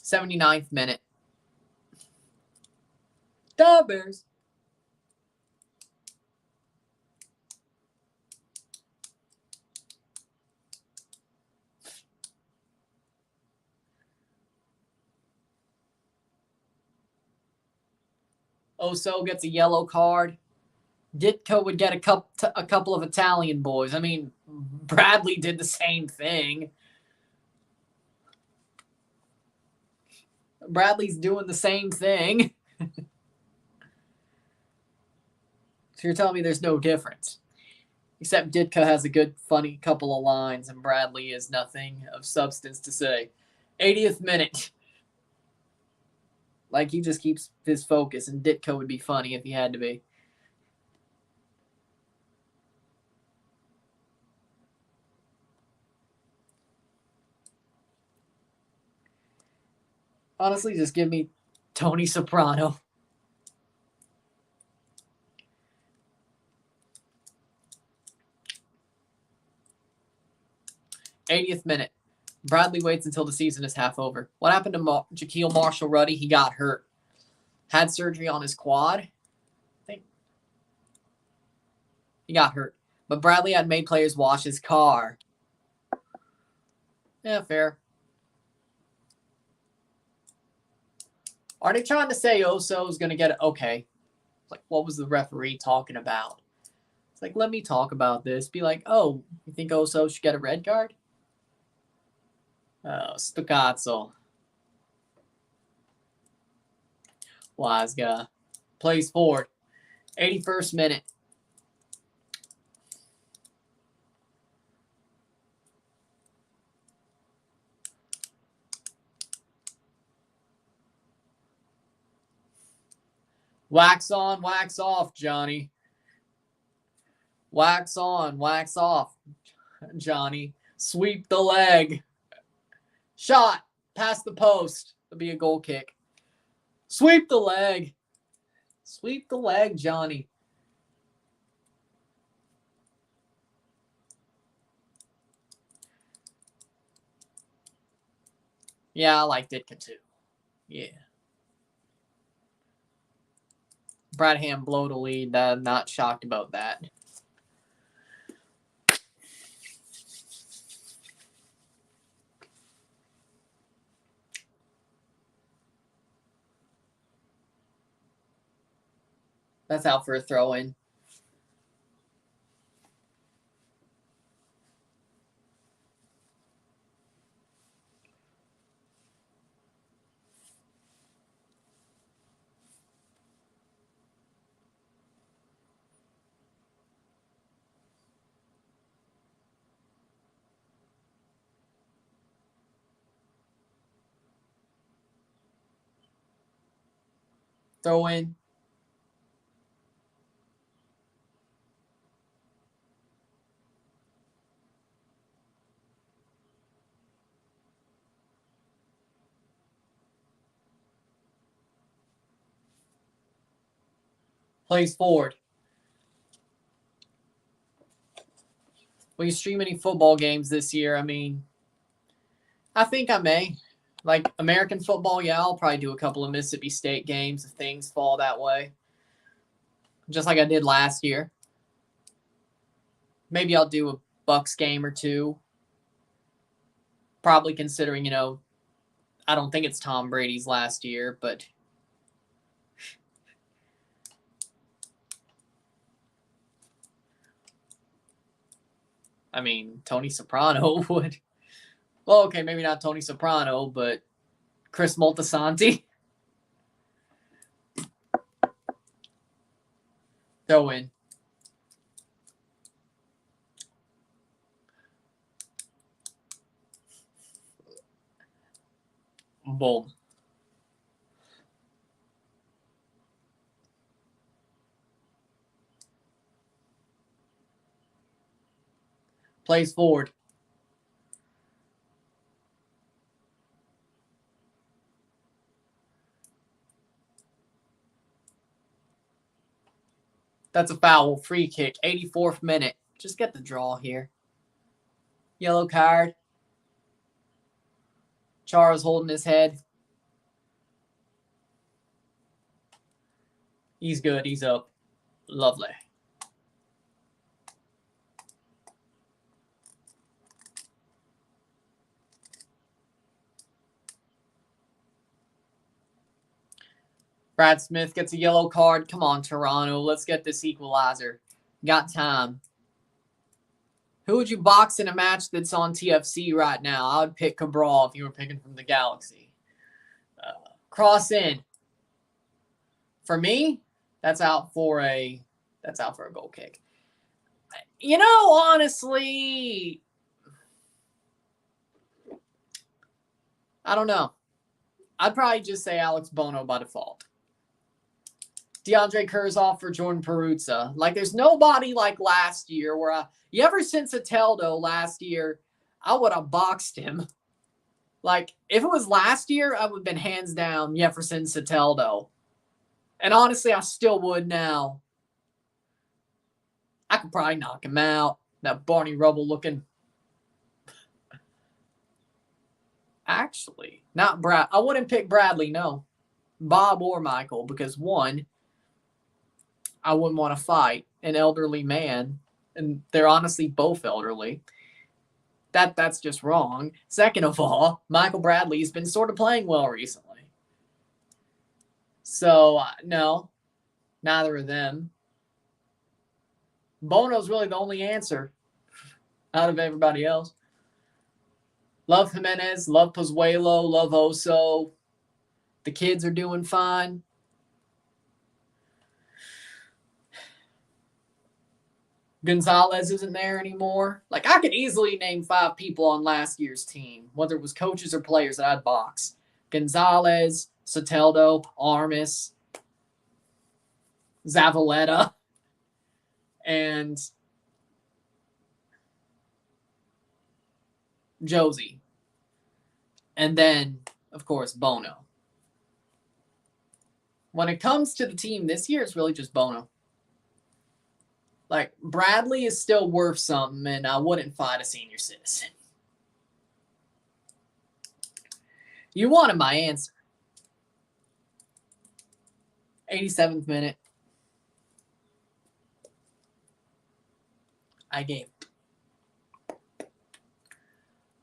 79th minute. The Bears. Oso gets a yellow card. Ditka would get a couple of Italian boys. I mean, Bradley did the same thing. Bradley's doing the same thing. So you're telling me there's no difference. Except Ditka has a good, funny couple of lines, and Bradley is nothing of substance to say. 80th minute. Like, he just keeps his focus, and Ditka would be funny if he had to be. Honestly, just give me Tony Soprano. 80th minute. Bradley waits until the season is half over. What happened to Jaquil Marshall-Ruddy? He got hurt. Had surgery on his quad. I think he got hurt. But Bradley had made players wash his car. Yeah, fair. Are they trying to say Oso's going to get it? Okay. Like, what was the referee talking about? It's like, let me talk about this. Be like, oh, you think Oso should get a red card? Oh, Stucazzo. Wise guy. Plays forward. 81st minute. Wax on, wax off, Johnny. Wax on, wax off, Johnny. Sweep the leg. Shot. Past the post. It'll be a goal kick. Sweep the leg. Sweep the leg, Johnny. Yeah, I like Ditka too. Yeah. Bradham blow the lead. I'm not shocked about that. That's out for a throw-in. Throw-in. Plays forward. Will you stream any football games this year? I mean, I think I may. Like American football, yeah, I'll probably do a couple of Mississippi State games if things fall that way. Just like I did last year. Maybe I'll do a Bucks game or two. Probably considering, I don't think it's Tom Brady's last year, but I mean, Tony Soprano would. Well, okay, maybe not Tony Soprano, but Chris Moltisanti. Throw in. Boom. Plays forward. That's a foul. Free kick. 84th minute. Just get the draw here. Yellow card. Charles holding his head. He's good. He's up. Lovely. Brad Smith gets a yellow card. Come on, Toronto. Let's get this equalizer. Got time. Who would you box in a match that's on TFC right now? I would pick Cabral if you were picking from the Galaxy. Cross in. For me, that's out for a goal kick. Honestly, I don't know. I'd probably just say Alex Bono by default. DeAndre Kurzov for Jordan Peruzza. Like, there's nobody like last year where Jefferson Soteldo last year, I would have boxed him. Like, if it was last year, I would have been hands down Jefferson Soteldo. And honestly, I still would now. I could probably knock him out. That Barney Rubble looking. Actually, not Brad. I wouldn't pick Bradley, no. Bob or Michael, because one, I wouldn't want to fight an elderly man, and they're honestly both elderly. That's just wrong. Second of all, Michael Bradley's been sort of playing well recently. So, no, neither of them. Bono's really the only answer out of everybody else. Love Jimenez, love Pozuelo, love Oso. The kids are doing fine. Gonzalez isn't there anymore. Like, I could easily name 5 people on last year's team, whether it was coaches or players that I'd box. Gonzalez, Soteldo, Armas, Zavaleta, and Josie. And then, of course, Bono. When it comes to the team this year, it's really just Bono. Like, Bradley is still worth something, and I wouldn't fight a senior citizen. You wanted my answer. 87th minute. I gave it.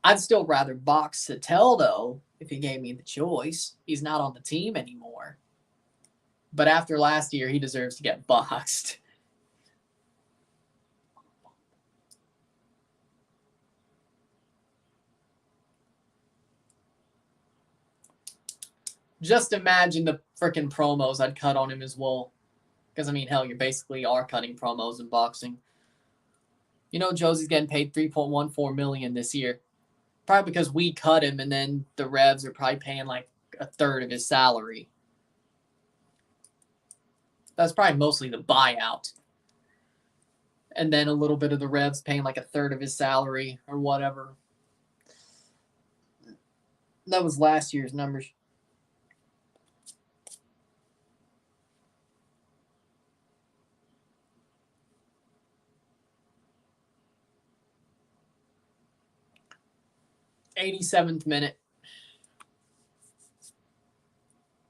I'd still rather box Soteldo if he gave me the choice. He's not on the team anymore. But after last year, he deserves to get boxed. Just imagine the freaking promos I'd cut on him as well. Because, I mean, hell, you basically are cutting promos in boxing. You know, Josie's getting paid $3.14 million this year. Probably because we cut him, and then the Revs are probably paying like a third of his salary. That's probably mostly the buyout. And then a little bit of the Revs paying like a third of his salary or whatever. That was last year's numbers. '87th minute.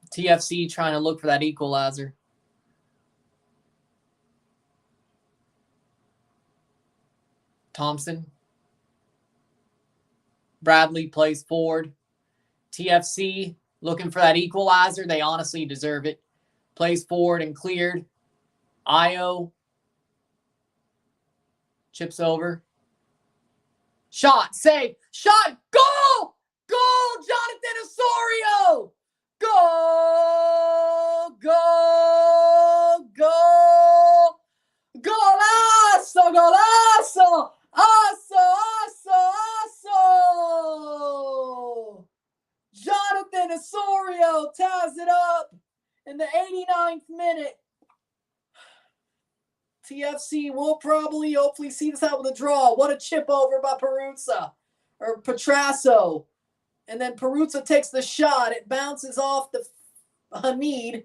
TFC trying to look for that equalizer. Thompson. Bradley plays forward. TFC looking for that equalizer. They honestly deserve it. Plays forward and cleared. Io. Chips over. Shot. Save. Shot. Goal! Goal! Jonathan Osorio! Goal! Goal! Goal! Golazo! Golazo! Aso! Aso! Aso! Jonathan Osorio ties it up in the 89th minute. TFC will probably, hopefully, see this out with a draw. What a chip over by Peruzza. Or Petrasso. And then Peruzza takes the shot. It bounces off the Hamid.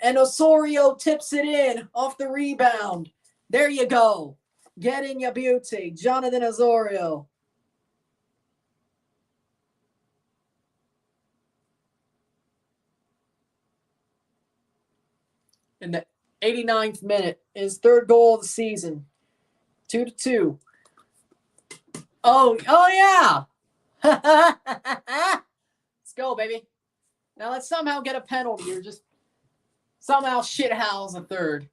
And Osorio tips it in off the rebound. There you go. Get in your beauty. Jonathan Osorio. In the 89th minute, his third goal of the season. 2-2. Oh yeah. Let's go, baby. Now let's somehow get a penalty or just somehow shithouse a third.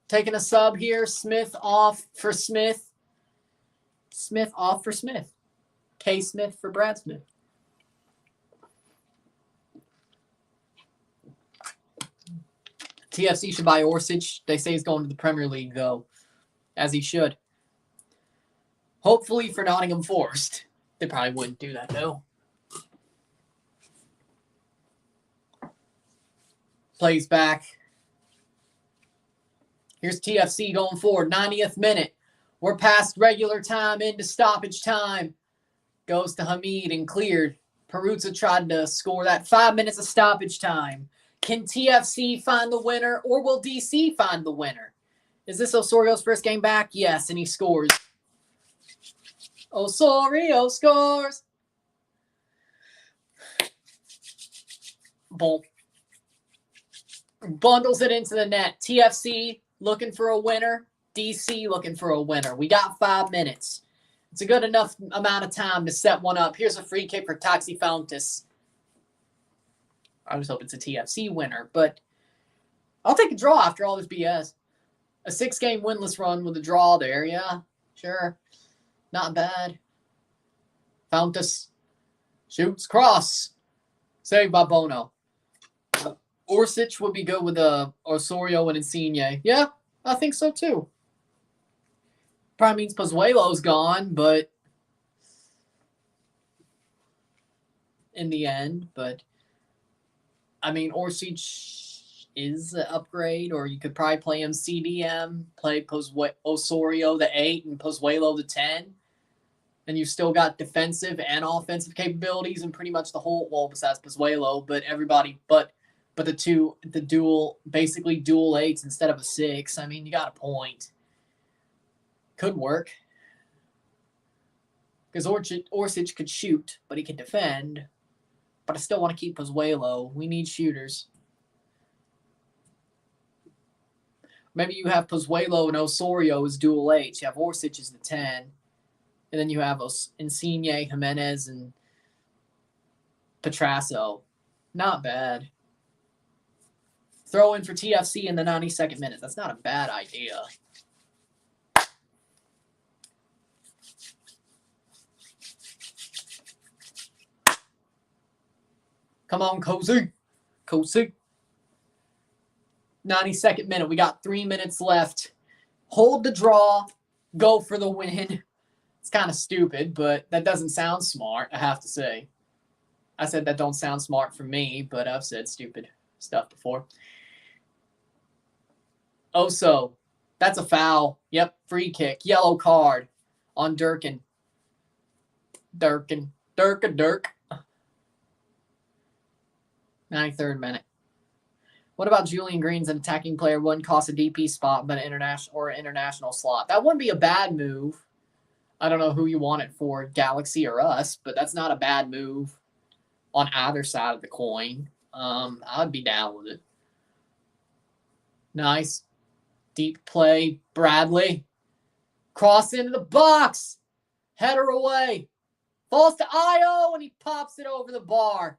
Taking a sub here. Smith off for Smith. Smith off for Smith. K. Smith for Brad Smith. TFC should buy Orsic. They say he's going to the Premier League, though, as he should. Hopefully for Nottingham Forest. They probably wouldn't do that, though. Plays back. Here's TFC going forward. 90th minute. We're past regular time into stoppage time. Goes to Hamid and cleared. Peruzza tried to score that 5 minutes of stoppage time. Can TFC find the winner, or will DC find the winner? Is this Osorio's first game back? Yes, and he scores. Osorio scores. Boom. Bundles it into the net. TFC looking for a winner. DC looking for a winner. We got 5 minutes. It's a good enough amount of time to set one up. Here's a free kick for Taxi Fountas. I just hope it's a TFC winner, but I'll take a draw after all this BS. A 6-game winless run with a draw there. Yeah, sure. Not bad. Fountas shoots cross. Saved by Bono. Orsic would be good with Osorio and Insigne. Yeah, I think so too. Probably means Pozuelo's gone, but in the end, I mean, Orsic is an upgrade, or you could probably play him CDM, play Osorio the 8 and Pozuelo the 10. And you've still got defensive and offensive capabilities and pretty much the whole, well, besides Pozuelo, but everybody, but the dual 8s instead of a 6. I mean, you got a point. Could work. Because Orsic could shoot, but he can defend. But I still want to keep Pozuelo. We need shooters. Maybe you have Pozuelo and Osorio as dual 8s. You have Orsic as the 10. And then you have Insigne, Jimenez, and Petrasso. Not bad. Throw in for TFC in the 92nd minute. That's not a bad idea. Come on, Cozy. 92nd minute. We got 3 minutes left. Hold the draw. Go for the win. It's kind of stupid, but that doesn't sound smart, I have to say. I said that don't sound smart for me, but I've said stupid stuff before. Oso. That's a foul. Yep, free kick. Yellow card on Durkin. Dirk. 93rd minute. What about Julian Green's an attacking player? Wouldn't cost a DP spot, but an international slot. That wouldn't be a bad move. I don't know who you want it for, Galaxy or us, but that's not a bad move on either side of the coin. I'd be down with it. Nice. Deep play. Bradley. Cross into the box. Header away. Falls to Io, and he pops it over the bar.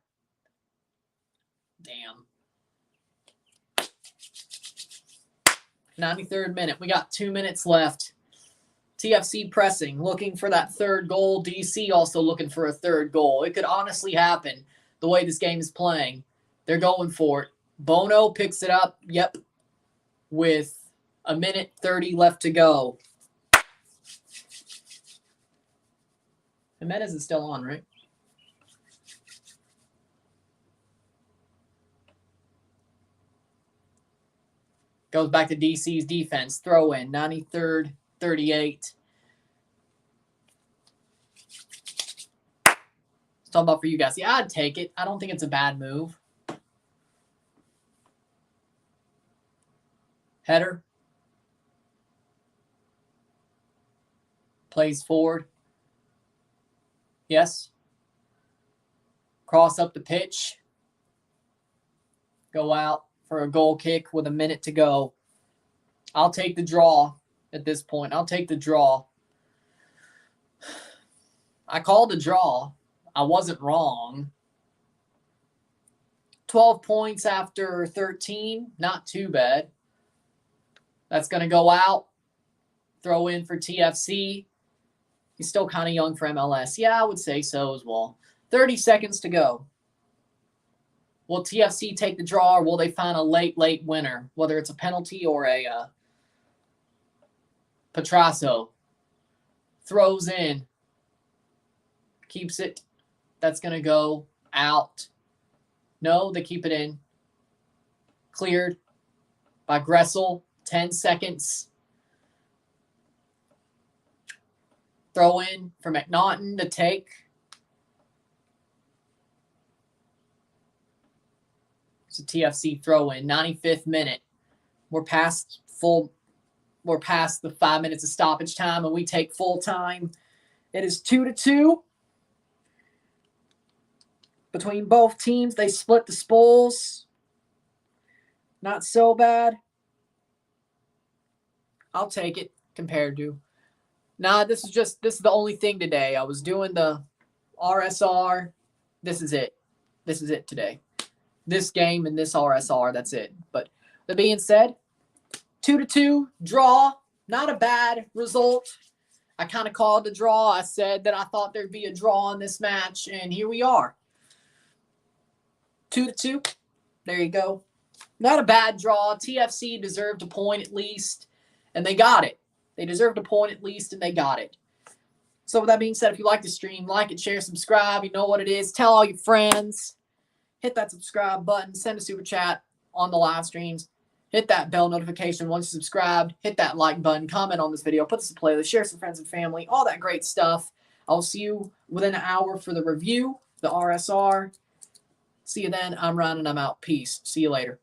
Damn. 93rd minute. We got 2 minutes left. TFC pressing, looking for that third goal. DC also looking for a third goal. It could honestly happen the way this game is playing. They're going for it. Bono picks it up, yep, with a minute 30 left to go. Jimenez is still on, right? Goes back to DC's defense. Throw in, 93rd, 38. It's all about for you guys. Yeah, I'd take it. I don't think it's a bad move. Header. Plays forward. Yes. Cross up the pitch. Go out for a goal kick with a minute to go. I'll take the draw at this point. I'll take the draw. I called a draw. I wasn't wrong. 12 points after 13. Not too bad. That's going to go out. Throw in for TFC. He's still kind of young for MLS. Yeah, I would say so as well. 30 seconds to go. Will TFC take the draw, or will they find a late winner, whether it's a penalty or a Petrasso? Throws in. Keeps it. That's going to go out. No, they keep it in. Cleared by Gressel. 10 seconds. Throw in for McNaughton to take. It's a TFC throw in. 95th minute. We're past the 5 minutes of stoppage time, and we take full time. It is 2-2 between both teams. They split the spoils. Not so bad. I'll take it compared to. Nah, this is the only thing today. I was doing the RSR. This is it. This is it today. This game and this RSR, that's it. But that being said, 2-2 draw. Not a bad result. I kind of called the draw. I said that I thought there'd be a draw in this match, and here we are. 2-2. There you go. Not a bad draw. TFC deserved a point at least, and they got it. They deserved a point at least, and they got it. So with that being said, if you like the stream, like it, share, subscribe. You know what it is. Tell all your friends. Hit that subscribe button. Send a super chat on the live streams. Hit that bell notification once you're subscribed. Hit that like button. Comment on this video. Put this in playlist. Share some friends and family. All that great stuff. I'll see you within an hour for the review, the RSR. See you then. I'm Ryan, and I'm out. Peace. See you later.